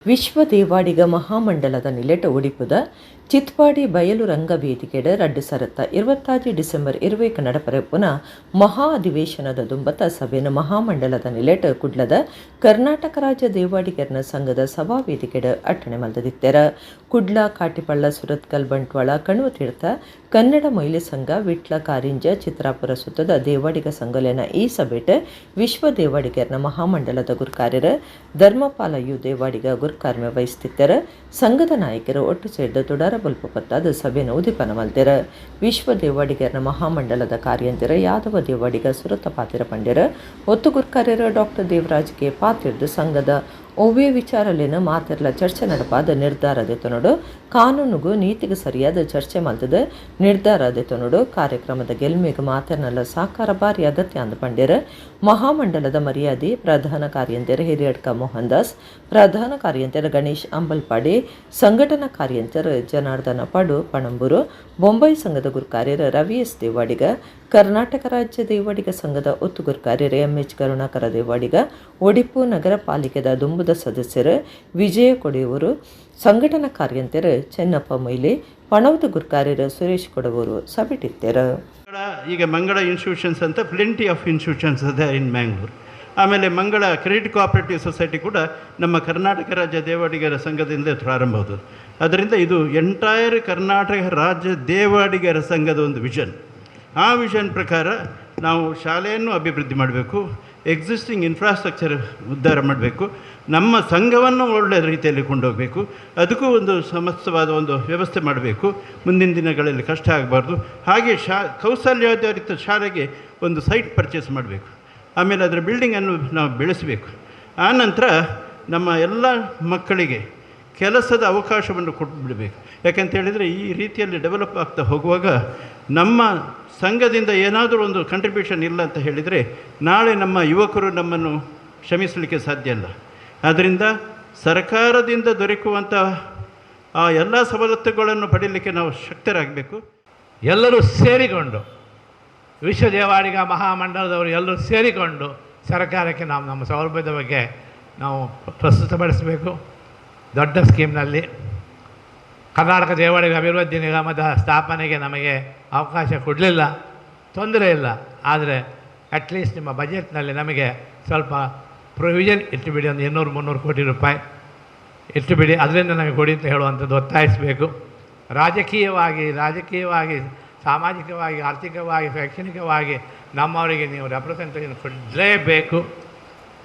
ವಿಶ್ವ ದೇವಾಡಿಗ ಮಹಾಮಂಡಲದ ನಿಲೆಟ್ ಒಡಿಪುದ ಚಿತ್ಪಾಡಿ ಬಯಲು ರಂಗ ವೇದಿಕೆಡ 2025 ಡಿಸೆಂಬರ್ 20 ನಡಪರೆಪ್ಪುನ ಮಹಾ ಅಧಿವೇಶನದ ದುಂಬತ ಸಭೆನ ಮಹಾಮಂಡಲದ ನಿಲೆಟ್ ಕುಡ್ಲದ ಕರ್ನಾಟಕ ರಾಜ್ಯ ದೇವಾಡಿಗರ್ನ ಸಂಘದ ಸಭಾ ವೇದಿಕೆಡ ಅಟ್ಟಣೆ ಮಲ್ದದಿತ್ತೆರ. ಕುಡ್ಲ ಕಾಟಿಪಳ್ಳ ಸುರತ್ಕಲ್ ಬಂಟ್ವಾಳ ಕಣ್ವತೀರ್ಥ ಕನ್ನಡ ಮಹಿಳೆ ಸಂಘ ವಿಟ್ಲ ಕಾರಿಂಜ ಚಿತ್ರಾಪುರ ಸುತ್ತದ ದೇವಾಡಿಗ ಸಂಘಲೆನ ಈ ಸಭೆಟ್ ವಿಶ್ವ ದೇವಾಡಿಗರ್ನ ಮಹಾಮಂಡಲದ ಗುರ್ಕಾರ್ಯರ ಧರ್ಮಪಾಲ ಯು ದೇವಾಡಿಗ ಗುರ್ಕಾರ್ಮೆ ವಹಿಸ್ತಿತ್ತರ. ಸಂಘದ ನಾಯಕರು ಒಟ್ಟು ಸೇರಿದ ತುಡಾರ ಬಲ್ಪ ಪತ್ತಾದ ಸಭೆನ ಉದಿಪನ ಮಲ್ತೆರ. ವಿಶ್ವ ದೇವಾಡಿಗರ್ನ ಮಹಾಮಂಡಲದ ಕಾರ್ಯಂತಿರ ಯಾದವ ದೇವಾಡಿಗ ಸುರತ ಪಾತಿರ ಪಂಡ್ಯರ ಒತ್ತು ಗುರ್ಕಾರ್ಯರ ಡಾಕ್ಟರ್ ದೇವರಾಜ್ ಕೆ ಪಾತಿರ್ದು ಸಂಘದ ಒವ್ವೇ ವಿಚಾರಲೇನ ಮಾತಿರ್ಲ ಚರ್ಚೆ ನಡಪಾದ ನಿರ್ಧಾರದೆತನೋಡು ಕಾನೂನಿಗೂ ನೀತಿಗೂ ಸರಿಯಾದ ಚರ್ಚೆ ಮಲ್ತದ ನಿರ್ಧಾರದೆತನೋಡು ಕಾರ್ಯಕ್ರಮದ ಗೆಲ್ಮೆಗೆ ಮಾತಿರ್ನಲ್ಲ ಸಾಕಾರ ಬಾರಿ ಅಗತ್ಯ ಅಂದ ಪಂಡ್ಯರ. ಮಹಾಮಂಡಲದ ಮರ್ಯಾದೆ ಪ್ರಧಾನ ಕಾರ್ಯಂತರ ಹಿರಿಯಡ್ಕ ಮೋಹನ್ ದಾಸ್, ಪ್ರಧಾನ ಕಾರ್ಯಂತರ ಗಣೇಶ್ ಅಂಬಲ್ಪಾಡಿ, ಸಂಘಟನಾ ಕಾರ್ಯಂತರ ಜನಾರ್ದನ ಪಡು ಪಣಂಬೂರು, ಬೊಂಬೈ ಸಂಘದ ಗುರುಕಾರ್ಯರ ರವಿ ಎಸ್ ದೇವಾಡಿಗ, ಕರ್ನಾಟಕ ರಾಜ್ಯ ದೇವಾಡಿಗ ಸಂಘದ ಒತ್ತು ಗುರುಕಾರ್ಯರ MH ಕರುಣಾಕರ ದೇವಾಡಿಗ, ಒಡಿಪು ನಗರ ಪಾಲಿಕೆದ ದುಂಬುದ ಸದಸ್ಯರು ವಿಜಯ ಕೊಡೆಯವರು, ಸಂಘಟನಾ ಕಾರ್ಯಂತರ ಚೆನ್ನಪ್ಪ ಮೊಯ್ಲೆ, ಪಣವದ ಗುರುಕಾರ್ಯರ ಸುರೇಶ್ ಕೊಡವರು ಸಭೆಟಿತ್ತರ. ಈಗ ಮಂಗಳ ಇನ್ಸ್ಟಿಟ್ಯೂಷನ್ಸ್ ಅಂತ ಪ್ಲೆಂಟಿ ಆಫ್ ಇನ್ಸ್ಟಿಟ್ಯೂಷನ್ಸ್ ಅದ ಇನ್ ಮ್ಯಾಂಗ್ಳೂರ್. ಆಮೇಲೆ ಮಂಗಳ ಕ್ರೆಡಿಟ್ ಕೋಆಪರೇಟಿವ್ ಸೊಸೈಟಿ ಕೂಡ ನಮ್ಮ ಕರ್ನಾಟಕ ರಾಜ್ಯ ದೇವಾಡಿಗರ ಸಂಘದಿಂದ ಪ್ರಾರಂಭವಾದದ್ದು. ಅದರಿಂದ ಇದು ಎಂಟೈರ್ ಕರ್ನಾಟಕ ರಾಜ್ಯ ದೇವಾಡಿಗರ ಸಂಘದ ಒಂದು ವಿಷನ್. ಆ ವಿಷನ್ ಪ್ರಕಾರ ನಾವು ಶಾಲೆಯನ್ನು ಅಭಿವೃದ್ಧಿ ಮಾಡಬೇಕು, ಎಕ್ಸಿಸ್ಟಿಂಗ್ ಇನ್ಫ್ರಾಸ್ಟ್ರಕ್ಚರ್ ಉದ್ಧಾರ ಮಾಡಬೇಕು, ನಮ್ಮ ಸಂಘವನ್ನು ಒಳ್ಳೆಯ ರೀತಿಯಲ್ಲಿ ಕೊಂಡೋಗಬೇಕು, ಅದಕ್ಕೂ ಒಂದು ಸಮಸ್ತವಾದ ಒಂದು ವ್ಯವಸ್ಥೆ ಮಾಡಬೇಕು. ಮುಂದಿನ ದಿನಗಳಲ್ಲಿ ಕಷ್ಟ ಆಗಬಾರ್ದು. ಹಾಗೆ ಕೌಶಲ್ಯಾಧಾರಿತ ಶಾಲೆಗೆ ಒಂದು ಸೈಟ್ ಪರ್ಚೇಸ್ ಮಾಡಬೇಕು. ಆಮೇಲೆ ಅದರ ಬಿಲ್ಡಿಂಗನ್ನು ನಾವು ಬೆಳೆಸಬೇಕು. ಆನಂತರ ನಮ್ಮ ಎಲ್ಲ ಮಕ್ಕಳಿಗೆ ಕೆಲಸದ ಅವಕಾಶವನ್ನು ಕೊಟ್ಟುಬಿಡಬೇಕು. ಯಾಕೆಂತ ಹೇಳಿದರೆ ಈ ರೀತಿಯಲ್ಲಿ ಡೆವಲಪ್ ಆಗ್ತಾ ಹೋಗುವಾಗ ನಮ್ಮ ಸಂಘದಿಂದ ಏನಾದರೂ ಒಂದು ಕಂಟ್ರಿಬ್ಯೂಷನ್ ಇಲ್ಲ ಅಂತ ಹೇಳಿದರೆ ನಾಳೆ ನಮ್ಮ ಯುವಕರು ನಮ್ಮನ್ನು ಕ್ಷಮಿಸಲಿಕ್ಕೆ ಸಾಧ್ಯ ಇಲ್ಲ. ಆದ್ದರಿಂದ ಸರ್ಕಾರದಿಂದ ದೊರಕುವಂಥ ಆ ಎಲ್ಲ ಸವಲತ್ತುಗಳನ್ನು ಪಡೀಲಿಕ್ಕೆ ನಾವು ಶಕ್ತರಾಗಬೇಕು. ಎಲ್ಲರೂ ಸೇರಿಕೊಂಡು ವಿಶ್ವ ದೇವಾಡಿಗ ಮಹಾಮಂಡಲದವರು ಎಲ್ಲರೂ ಸೇರಿಕೊಂಡು ಸರ್ಕಾರಕ್ಕೆ ನಾವು ನಮ್ಮ ಸೌಲಭ್ಯದ ಬಗ್ಗೆ ನಾವು ಪ್ರಸ್ತುತಪಡಿಸಬೇಕು. ದೊಡ್ಡ ಸ್ಕೀಮ್ನಲ್ಲಿ ಕರ್ನಾಟಕ ದೇವಾಡಿಗ ಅಭಿವೃದ್ಧಿ ನಿಗಮದ ಸ್ಥಾಪನೆಗೆ ನಮಗೆ ಅವಕಾಶ ಕೊಡಲಿಲ್ಲ, ತೊಂದರೆ ಇಲ್ಲ. ಆದರೆ ಅಟ್ಲೀಸ್ಟ್ ನಿಮ್ಮ ಬಜೆಟ್ನಲ್ಲಿ ನಮಗೆ ಸ್ವಲ್ಪ ಪ್ರೊವಿಷನ್ ಇಟ್ಟುಬಿಡಿ, ಒಂದು 200-300 ಕೋಟಿ ರೂಪಾಯಿ ಇಟ್ಟುಬಿಡಿ, ಅದರಿಂದ ನಮಗೆ ಕೊಡಿ ಅಂತ ಹೇಳುವಂಥದ್ದು ಒತ್ತಾಯಿಸಬೇಕು. ರಾಜಕೀಯವಾಗಿ ಸಾಮಾಜಿಕವಾಗಿ, ಆರ್ಥಿಕವಾಗಿ, ಶೈಕ್ಷಣಿಕವಾಗಿ ನಮ್ಮವರಿಗೆ ನೀವು ರೆಪ್ರೆಸೆಂಟೇಷನ್ ಕೊಡಲೇಬೇಕು.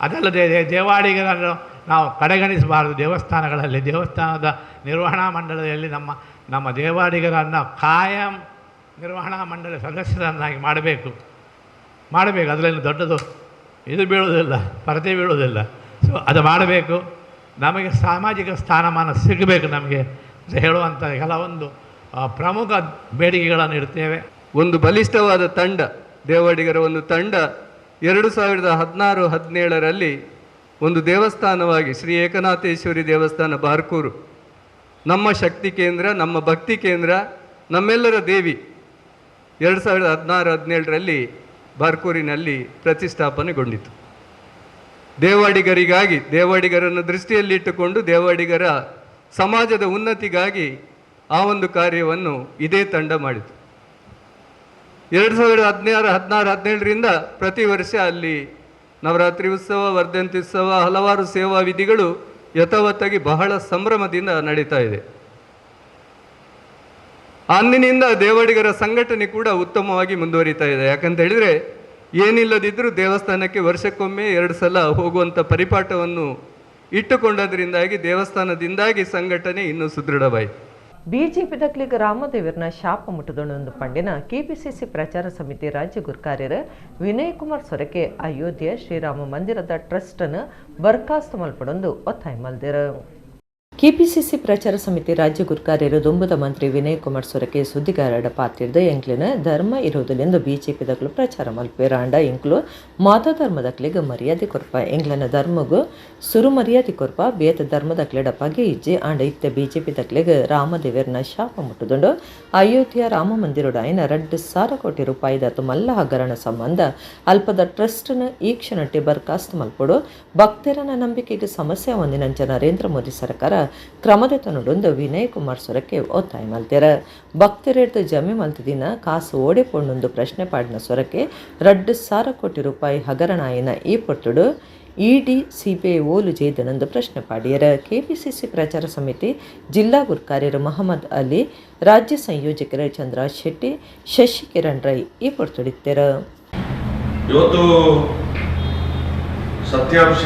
ಅದಲ್ಲದೆ ದೇವಾಡಿಗರನ್ನು ನಾವು ಕಡೆಗಣಿಸಬಾರದು. ದೇವಸ್ಥಾನಗಳಲ್ಲಿ ದೇವಸ್ಥಾನದ ನಿರ್ವಹಣಾ ಮಂಡಳಿಯಲ್ಲಿ ನಮ್ಮ ದೇವಾಡಿಗರನ್ನು ಕಾಯಂ ನಿರ್ವಹಣಾ ಮಂಡಳಿ ಸದಸ್ಯರನ್ನಾಗಿ ಮಾಡಬೇಕು. ಅದರಲ್ಲಿ ದೊಡ್ಡದು ಇದು ಬೀಳೋದಿಲ್ಲ, ಪರದೆ ಬೀಳೋದಿಲ್ಲ. ಸೊ ಅದು ಮಾಡಬೇಕು. ನಮಗೆ ಸಾಮಾಜಿಕ ಸ್ಥಾನಮಾನ ಸಿಗಬೇಕು ನಮಗೆ ಅಂತ ಹೇಳುವಂಥ ಕೆಲವೊಂದು ಪ್ರಮುಖ ಬೇಡಿಕೆಗಳನ್ನು ಇಡ್ತೇವೆ. ಒಂದು ಬಲಿಷ್ಠವಾದ ತಂಡ, ದೇವಾಡಿಗರ ಒಂದು ತಂಡ 2016-17ರಲ್ಲಿ ಒಂದು ದೇವಸ್ಥಾನವಾಗಿ ಶ್ರೀ ಏಕನಾಥೇಶ್ವರಿ ದೇವಸ್ಥಾನ ಬಾರ್ಕೂರು ನಮ್ಮ ಶಕ್ತಿ ಕೇಂದ್ರ, ನಮ್ಮ ಭಕ್ತಿ ಕೇಂದ್ರ, ನಮ್ಮೆಲ್ಲರ ದೇವಿ 2016-17ರಲ್ಲಿ ಬಾರ್ಕೂರಿನಲ್ಲಿ ಪ್ರತಿಷ್ಠಾಪನೆಗೊಂಡಿತು. ದೇವಾಡಿಗರಿಗಾಗಿ, ದೇವಾಡಿಗರನ್ನು ದೃಷ್ಟಿಯಲ್ಲಿಟ್ಟುಕೊಂಡು ದೇವಾಡಿಗರ ಸಮಾಜದ ಉನ್ನತಿಗಾಗಿ ಆ ಒಂದು ಕಾರ್ಯವನ್ನು ಇದೇ ತಂಡ ಮಾಡಿತು. 2016, 17ರಿಂದ ಪ್ರತಿ ವರ್ಷ ಅಲ್ಲಿ ನವರಾತ್ರಿ ಉತ್ಸವ, ವರ್ಧಂತಿ ಉತ್ಸವ, ಹಲವಾರು ಸೇವಾ ವಿಧಿಗಳು ಯಥಾವತ್ತಾಗಿ ಬಹಳ ಸಂಭ್ರಮದಿಂದ ನಡೀತಾ ಇದೆ. ಅಂದಿನಿಂದ ದೇವಾಡಿಗರ ಸಂಘಟನೆ ಕೂಡ ಉತ್ತಮವಾಗಿ ಮುಂದುವರಿತಾ ಇದೆ. ಯಾಕಂತ ಹೇಳಿದರೆ ಏನಿಲ್ಲದಿದ್ದರೂ ದೇವಸ್ಥಾನಕ್ಕೆ ವರ್ಷಕ್ಕೊಮ್ಮೆ 2 ಸಲ ಹೋಗುವಂಥ ಪರಿಪಾಠವನ್ನು ಇಟ್ಟುಕೊಂಡದ್ರಿಂದಾಗಿ ದೇವಸ್ಥಾನದಿಂದಾಗಿ ಸಂಘಟನೆ ಇನ್ನೂ ಸುದೃಢವಾಯಿತು. ಬಿಜೆಪಿ ದಕ್ಲಿಗ ರಾಮದೇವರನ ಶಾಪ ಮುಟ್ಟದೊಂದು ಪಂಡಿನ ಕೆಪಿಸಿಸಿ ಪ್ರಚಾರ ಸಮಿತಿ ರಾಜ್ಯ ಗುರುಕಾರ್ಯರು ವಿನಯ್ ಕುಮಾರ್ ಸೊರಕೆ ಅಯೋಧ್ಯೆ ಶ್ರೀರಾಮ ಮಂದಿರದ ಟ್ರಸ್ಟನ್ನು ಬರ್ಖಾಸ್ತು ಮಲ್ಪಡೊಂದು ಒತ್ತಾಯ ಮಲ್ದಿರು. ಕೆಪಿಸಿಸಿ ಪ್ರಚಾರ ಸಮಿತಿ ರಾಜ್ಯ ಗುರುಕಾರ್ಯರು ದುಂಬುದ ಮಂತ್ರಿ ವಿನಯ್ ಕುಮಾರ್ ಸೊರಕೆ ಸುದ್ದಿಗಾರರ ಪಾತಿರ್ದ ಎಂಕ್ಲಿನ ಧರ್ಮ ಇರುವುದಿല്ലെಂದು ಬಿಜೆಪಿ ದಕ್ಲು ಪ್ರಚಾರ ಮಲ್ಪೇರಾಂಡ ಎಂಕ್ಲು ಮಾತಾ ಧರ್ಮದಕ್ಲಿಗ ಮರ್ಯಾದೆ ಕೊರ್ಪ ಎಂಗ್ಲನ ಧರ್ಮಗೂ ಸುರು ಮರ್ಯಾದೆ ಕೊರ್ಪ ಬೇತ ಧರ್ಮದಕ್ಲೆಡ ಪಗೆ ಇಜ್ಜಿ ಆಂಡ ಇತ್ತ ಬಿಜೆಪಿ ದಕ್ಲಿಗ ರಾಮದೇವರನ ಶಾಪ ಮುಟ್ಟುದುಂಡು ಅಯೋಧ್ಯೆ ರಾಮ ಮಂದಿರೋಡ ಐನ 2,000 ಕೋಟಿ ರೂಪಾಯಿ ದತ್ತು ಮಲ್ಲ ಹಗರಣ ಸಂಬಂಧ ಅಲ್ಪದ ಟ್ರಸ್ಟ್ನ ಈ ಕ್ಷಣಕ್ಕೆ ಬರ್ಖಾಸ್ತು ಮಲ್ಪಡು ಭಕ್ತರನ ನಂಬಿಕೆಗೆ ಸಮಸ್ಯೆ ಹೊಂದಿನಂಚ ನರೇಂದ್ರ ಮೋದಿ ಸರ್ಕಾರ ಕ್ರಮದೆತ್ತನುಡೊಂದು ವಿನಯ್ ಕುಮಾರ್ ಸೊರಕೆ ಒತ್ತಾಯ ಮಲ್ತ್ಯಾರ. ಭಕ್ತರೆಡ್ದು ಜಮೆ ಮಲ್ತಿದಿನ ಕಾಸು ಓಡಿಪೊಂಡೊಂದು ಪ್ರಶ್ನೆ ಪಾಡಿನ ಸೊರಕೆ 2,000 ಕೋಟಿ ರೂಪಾಯಿ ಹಗರಣಾಯಿನ ಈ ಪೊಟ್ಟುಡು ಇಡಿ ಸಿಬಿಐ ಓಲು ಜೇದನಂದು ಪ್ರಶ್ನೆ ಪಾಡಿಯರ. ಕೆಪಿಸಿಸಿ ಪ್ರಚಾರ ಸಮಿತಿ ಜಿಲ್ಲಾ ಗುರುಕಾರ್ಯರು ಮಹಮ್ಮದ್ ಅಲಿ, ರಾಜ್ಯ ಸಂಯೋಜಕರು ಚಂದ್ರರಾಜ್ ಶೆಟ್ಟಿ, ಶಶಿಕಿರಣ್ ರೈ ಈ ಪೊರ್ತೊಡಿತ್ತರ. ಇವತ್ತು ಸತ್ಯಾಂಶ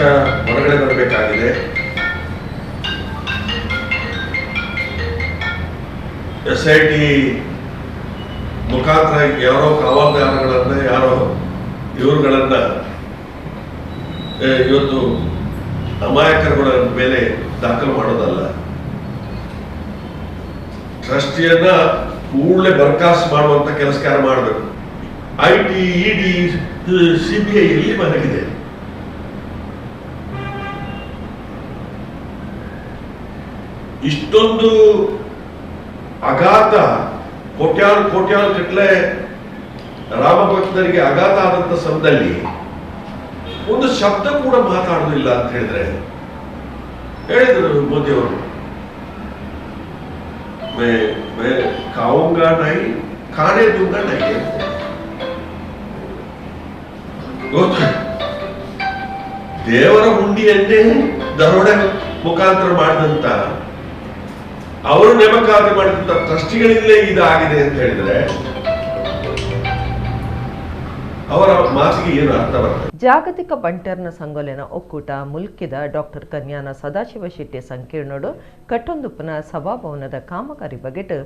ಹೊರಗಡೆ ಬರಬೇಕಾಗಿದೆ. SIT ಮುಖಾಂತರ ಯಾರೋ ಕಾವಲುಗಾರಗಳನ್ನ, ಯಾರೋ ಇವರುಗಳನ್ನ ಇವತ್ತು ಅಮಾಯಕರುಗಳ ಮೇಲೆ ದಾಖಲು ಮಾಡೋದಲ್ಲ, ಟ್ರಸ್ಟಿಯನ್ನ ಕೂಡಲೇ ಬರ್ಖಾಸ್ತು ಮಾಡುವಂತ ಕೆಲಸಕಾರ ಮಾಡಬೇಕು. IT, ED, CBI ಎಲ್ಲಿ ಮಲಗಿದೆ? ಇಷ್ಟೊಂದು ಅಗಾಧ ಕೋಟ್ಯಾನು ಗಟ್ಟಲೆ ರಾಮಭಕ್ತರಿಗೆ ಅಗಾಧ ಆದಂತ ಸಮಯದಲ್ಲಿ ಒಂದು ಶಬ್ದ ಕೂಡ ಮಾತಾಡುವುದಿಲ್ಲ ಅಂತ ಹೇಳಿದ್ರು ಮೋದಿಯವರು. ಕಾವುಂಗಾ ನಾಯಿ ಕಾಣೆ ದುಂಗ ನಾಯಿ. ದೇವರ ಹುಂಡಿಯನ್ನೇ ದರೋಡೆ ಮುಖಾಂತರ ಮಾಡಿದಂತ, ಅವರು ನೇಮಕಾತಿ ಮಾಡಿದಂತ ಟ್ರಸ್ಟಿಗಳಿಂದಲೇ ಇದಾಗಿದೆ ಅಂತ ಹೇಳಿದ್ರೆ ಅವರ ಮಾತಿಗೆ ಏನು ಅರ್ಥ ಬರ್ತದೆ? ಜಾಗತಿಕ ಬಂಟರ್ನ ಸಂಗೋಲೆನ ಒಕ್ಕೂಟ ಮುಲ್ಕಿದ ಡಾಕ್ಟರ್ ಕನ್ಯಾನ ಸದಾಶಿವ ಶೆಟ್ಟಿ ಸಂಕೀರ್ಣೋಡು ಕಟ್ಟೊಂದುಪ್ಪನ ಸಭಾಭವನದ ಕಾಮಗಾರಿ ಬಗೆಟ್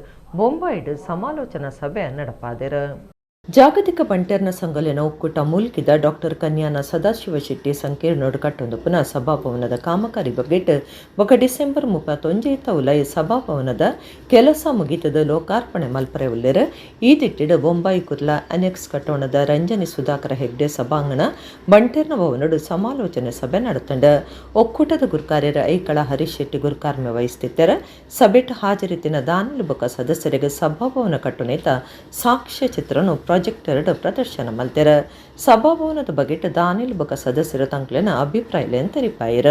ಬೊಂಬಾಯಿಡ್ ಸಮಾಲೋಚನಾ ಸಭೆ ನಡಪಾದೆರ. ಜಾಗತಿಕ ಬಂಟರ್ನ ಸಂಗೋಲೆನ ಒಕ್ಕೂಟ ಮುಲ್ಕಿದ ಡಾಕ್ಟರ್ ಕನ್ಯಾನ ಸದಾಶಿವ ಶೆಟ್ಟಿ ಸಂಕೀರ್ಣೋಡು ಕಟ್ಟೊಂದುಪ್ಪನ ಸಭಾಭವನದ ಕಾಮಗಾರಿ ಬಗೆಟ್ ಡಿಸೆಂಬರ್ 31 ಉಲೈ ಸಭಾಭವನದ ಕೆಲಸ ಮುಗಿತದ ಲೋಕಾರ್ಪಣೆ ಮಲ್ಪರೆ ಉಲ್ಲೆರ. ಈ ದಿಟ್ಟಿಡ್ ಬೊಂಬಾಯಿ ಕುರ್ಲಾ ಅನೆಕ್ಸ್ ಕಟ್ಟೋಣದ ರಂಜನಿ ಸುಧಾಕರ ಹೆಗ್ಡೆ ಸಭಾಂಗಣ ಬಂಟೇರ್ನ ಭವನಡು ಸಮಾಲೋಚನೆ ಸಭೆ ನಡೆತಂಡ. ಒಕ್ಕೂಟದ ಗುರುಕಾರ್ಯರ ಐಕಳ ಹರೀಶ್ ಶೆಟ್ಟಿ ಗುರುಕಾರ್ಮೆ ವಹಿಸ್ತಿತ್ತರ. ಸಭೆಟ್ ಹಾಜರಿತಿನ ದಾನಿಲು ಬೊಕ್ಕ ಸದಸ್ಯರಿಗೆ ಸಭಾಭವನ ಕಟ್ಟುನೇತ ಸಾಕ್ಷ್ಯ ಚಿತ್ರನು ಪ್ರಾಜೆಕ್ಟರ್ ಪ್ರದರ್ಶನ ಮಲ್ತೆರ. ಸಭಾಭವನದ ಬಗೆಟ್ ದಾನಿಲ್ ಬೊಕ್ಕ ಸದಸ್ಯರ ತಂಕ್ಲೆನ ಅಭಿಪ್ರಾಯ ತೆರಿಪಾಯಿರ.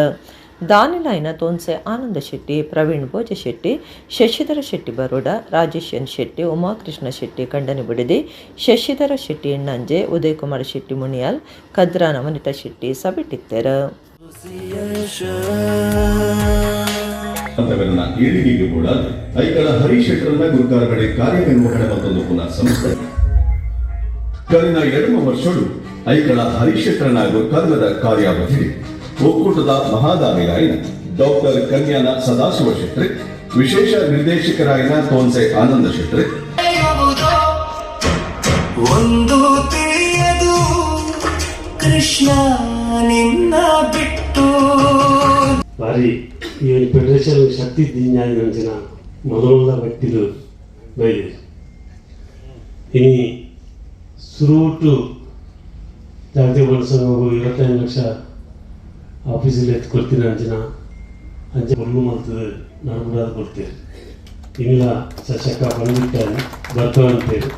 ದಾನಿಲಾಯಿನ ತೋನ್ಸೆ ಆನಂದ ಶೆಟ್ಟಿ, ಪ್ರವೀಣ್ ಭೋಜ ಶೆಟ್ಟಿ, ಶಶಿಧರ ಶೆಟ್ಟಿ ಬರೋಡ, ರಾಜೇಶ್ ಎನ್ ಶೆಟ್ಟಿ, ಉಮಾಕೃಷ್ಣ ಶೆಟ್ಟಿ ಕಂಡನಿ ಬಿಡಿದಿ, ಶಶಿಧರ ಶೆಟ್ಟಿ ಎಣ್ಣಂಜೆ, ಉದಯ್ ಕುಮಾರ್ ಶೆಟ್ಟಿ ಮುನಿಯಾಲ್, ಕದ್ರಾ ನವನಿತಾ ಶೆಟ್ಟಿ ಸಭೆಟಿತ್ತೆರ. ಏಳಿಗೆಗೆ ಕೂಡ ಐಕಳ ಹರೀಶ್ ಶೆಟ್ಟರನ್ನ ಗುರುಕಾರಗಡೆ ಕಾರ್ಯನಿರ್ವಹಣೆ ಮತ್ತೊಂದು ಪುನಃ ಸಂಸ್ಥೆ ಕಲಿನ 2 ವರ್ಷಗಳು ಐಕಳ ಹರೀಶ್ ಶೆಟ್ಟರನ ಗುರುಕಾರ್ಯದ ಕಾರ್ಯಾವಧಿ ಒಕ್ಕೂಟದ ಮಹಾದಾನಿಗಾಯಿನ ಡಾಕ್ಟರ್ ಕನ್ಯಾನ ಸದಾಶಿವ ಶೆಟ್ಟಿ, ವಿಶೇಷ ನಿರ್ದೇಶಕರಾಯಿನ ತೋನ್ಸೆ ಆನಂದ ಶೆಟ್ಟಿ, ಒಂದು ತಿಳಿಯದು ಕೃಷ್ಣ ನಿನ್ನ ಬಿಟ್ಟು ಬಾರಿ ಈ ಫೆಡರೇಷನ್ ಶಕ್ತಿ ದಿಂಜಾಯಿ ನಂಚಿನ ಮೊದಲ ವ್ಯಕ್ತಿದು ಬೈದಿದೆ. ಇನಿ ಸುರುಟು ಜಾಗತಿಕ ಬಳಸಲು 25 ಲಕ್ಷ ಆಫೀಸಲ್ಲಿ ಎತ್ಕೊಡ್ತೀನಿ ಅಂಚಿನ ಅಂಚೆ ಹುಲ್ಲು ಮಾಡ್ತದೆ ನಾನು ಕೂಡ ಅದು ಕೊಡ್ತೇನೆ. ಇಲ್ಲ ಸಶಕ ಬಂದ್ಬಿಟ್ಟಾನೆ ಬರ್ತವೆ ಅಂತೇಳಿ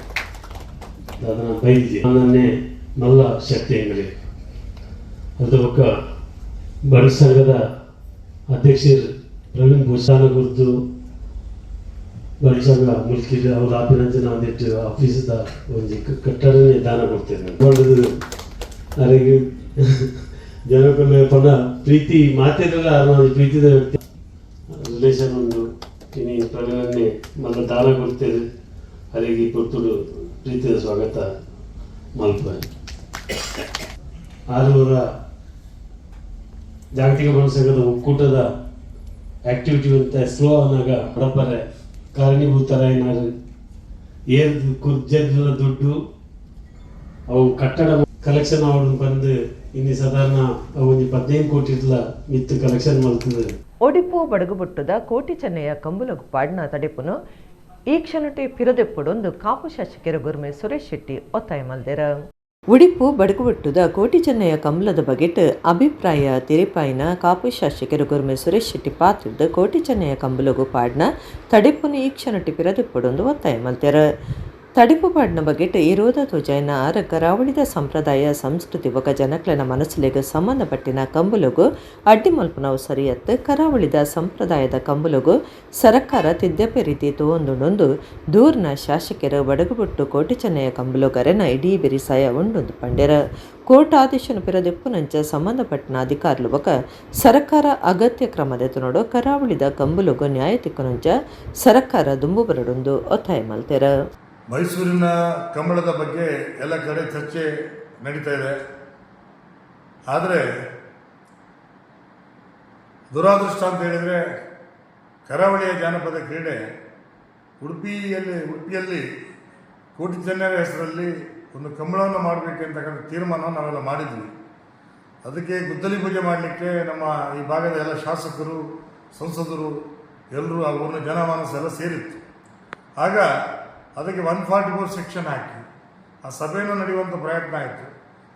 ಅದನ್ನು ಬೈದಿದೆ. ನನ್ನೇ ನಲ್ಲ ಶಕ್ತಿ ಹೆಂಗಲಿ ಅದು ಒಕ್ಕ ಬಡ ಸಂಘದ ಅಧ್ಯಕ್ಷರು ಪ್ರವೀಣ್ ಭೂಷಾನ ಕುರಿತು ಬಡ ಸಂಘ ಮುಲ್ಕಿದ ಅವ್ರ ಅಭಿನಂದನೆ ಒಂದಿಟ್ಟು ಆಫೀಸದ ಒಂದು ಕಟ್ಟಡನೇ ದಾನ ಕೊಡ್ತೇನೆ ನನಗೆ ಜನಕ್ಕೂ ಪದ ಪ್ರೀತಿ ಮಾತಿರಲ್ಲ ಪ್ರೀತಿದ ವ್ಯಕ್ತಿ ರಿಲೇಷನ್ ಒಂದು ಇನ್ನು ಪ್ರವೀಣನ್ನೇ ಮೊದಲ ದಾನ ಕೊಡ್ತೇವೆ ಅವರಿಗೆ ಪುತ್ತೂರು ಪ್ರೀತಿಯ ಸ್ವಾಗತ ಮಲ್ಪ 600 ಜಾಗತಿಕ ಮಹಾಸಂಘದ ಒಕ್ಕೂಟದ ಆಕ್ಟಿವಿಟಿ ಅಂತ ಸ್ಲೋ ಆದಾಗ ಬಡಪರೆ ಕಾರಣೀಭೂತರಾಯಿನಾರು ಏರ್ದು ಕುರ್ಜದ ದುಡ್ಡು ಅವು ಕಟ್ಟಡ ಕಲೆಕ್ಷನ್ ಅವ್ರನ್ನ ಬಂದು ಇನ್ನು ಸಾಧಾರಣ ಒಂದು 15 ಕೋಟಿ ಇರ್ಲ ಮಿತ್ತು ಕಲೆಕ್ಷನ್ ಮಾಡ್ತದೆ. ಒಡಿಪು ಬಡಗುಬುಟ್ಟದ ಕೋಟಿ ಚೆನ್ನಯ್ಯ ಕಂಬುಲಗು ಪಾಡ್ನ ತಡೆಪುನು ಈ ಕ್ಷಣಟೆ ಪಿರದೆಪ್ಪುಡೊಂದು ಕಾಪು ಶಾಸಕರ ಗುರ್ಮೆ ಸುರೇಶ್ ಶೆಟ್ಟಿ ಒತ್ತಾಯ ಮಲ್ದೆರ. ಉಡಿಪು ಬಡಗುಬುಟ್ಟದ ಕೋಟಿ ಚೆನ್ನಯ್ಯ ಕಂಬಲದ ಬಗೆಟ್ ಅಭಿಪ್ರಾಯ ತಿರಿಪಾಯಿನ ಕಾಪು ಶಾಸಕರ ಗುರ್ಮೆ ಸುರೇಶ್ ಶೆಟ್ಟಿ ಪಾತ್ರದ ಕೋಟಿ ಚೆನ್ನಯ್ಯ ಕಂಬಲಗು ಪಾಡ್ನ ತಡೆಪುನು ಈ ಕ್ಷಣಟೆ ಪಿರದೆಪ್ಪುಡೊಂದು ಒತ್ತಾಯ ಮಲ್ದೆರ. ತಡಿಪು ಪಾಡ್ನ ಬಗೆಟ್ ಇರೋದ ತುಜೈನ ಆರ ಕರಾವಳಿದ ಸಂಪ್ರದಾಯ ಸಂಸ್ಕೃತಿ ಒಗ ಜನಕ್ಲನ ಮನಸ್ಸಿಲೆಗ ಸಂಬಂಧಪಟ್ಟಿನ ಕಂಬುಲಗು ಅಡ್ಡಿ ಮಲ್ಪನವು ಸರಿಯತ್ತು ಕರಾವಳಿದ ಸಂಪ್ರದಾಯದ ಕಂಬುಲಗು ಸರ್ಕಾರ ತಿದ್ದಪೆ ರೀತಿ ತೋಂದುಂಡೊಂದು ದೂರ್ನ ಶಾಸಕರು ಬಡಗುಬುಟ್ಟು ಕೋಟಿ ಚೆನ್ನಯ್ಯ ಕಂಬುಲುಗರೆನ ಇಡೀ ಬಿರಿಸಾಯ ಉಂಡೊಂದು ಪಂಡೆರ. ಕೋರ್ಟ್ ಆದೇಶನ ಪಿರದೆಪ್ಪು ನಂಚ ಸಂಬಂಧಪಟ್ಟಿನ ಅಧಿಕಾರುಲು ಒಗ ಸರ್ಕಾರ ಅಗತ್ಯ ಕ್ರಮದೆತ್ತುನೋಡು ಕರಾವಳಿದ ಕಂಬುಲಗು ನ್ಯಾಯ ತಿಕ್ಕುನಂಚ ಸರ್ಕಾರ ದುಂಬು ಬರಡೊಂದು ಒತ್ತಾಯ ಮಲ್ತೆರ. ಮೈಸೂರಿನ ಕಂಬಳದ ಬಗ್ಗೆ ಎಲ್ಲ ಕಡೆ ಚರ್ಚೆ ನಡೀತಾ ಇದೆ. ಆದರೆ ದುರಾದೃಷ್ಟ ಅಂತ ಹೇಳಿದರೆ ಕರಾವಳಿಯ ಜಾನಪದ ಕ್ರೀಡೆ ಉಡುಪಿಯಲ್ಲಿ ಕೋಟಿ ಚೆನ್ನಯ್ಯ ಹೆಸರಲ್ಲಿ ಒಂದು ಕಂಬಳವನ್ನು ಮಾಡಬೇಕಂತಕ್ಕಂಥ ತೀರ್ಮಾನವನ್ನು ನಾವೆಲ್ಲ ಮಾಡಿದ್ವಿ. ಅದಕ್ಕೆ ಗುದ್ದಲಿ ಪೂಜೆ ಮಾಡಲಿಕ್ಕೆ ನಮ್ಮ ಈ ಭಾಗದ ಎಲ್ಲ ಶಾಸಕರು ಸಂಸದರು ಎಲ್ಲರೂ ಆ ಊರಿನ ಜನಮಾನಸ ಎಲ್ಲ ಸೇರಿತ್ತು. ಆಗ ಅದಕ್ಕೆ 144 ಸೆಕ್ಷನ್ ಹಾಕಿ ಆ ಸಭೆಯನ್ನು ನಡೆಯುವಂಥ ಪ್ರಯತ್ನ ಆಯಿತು.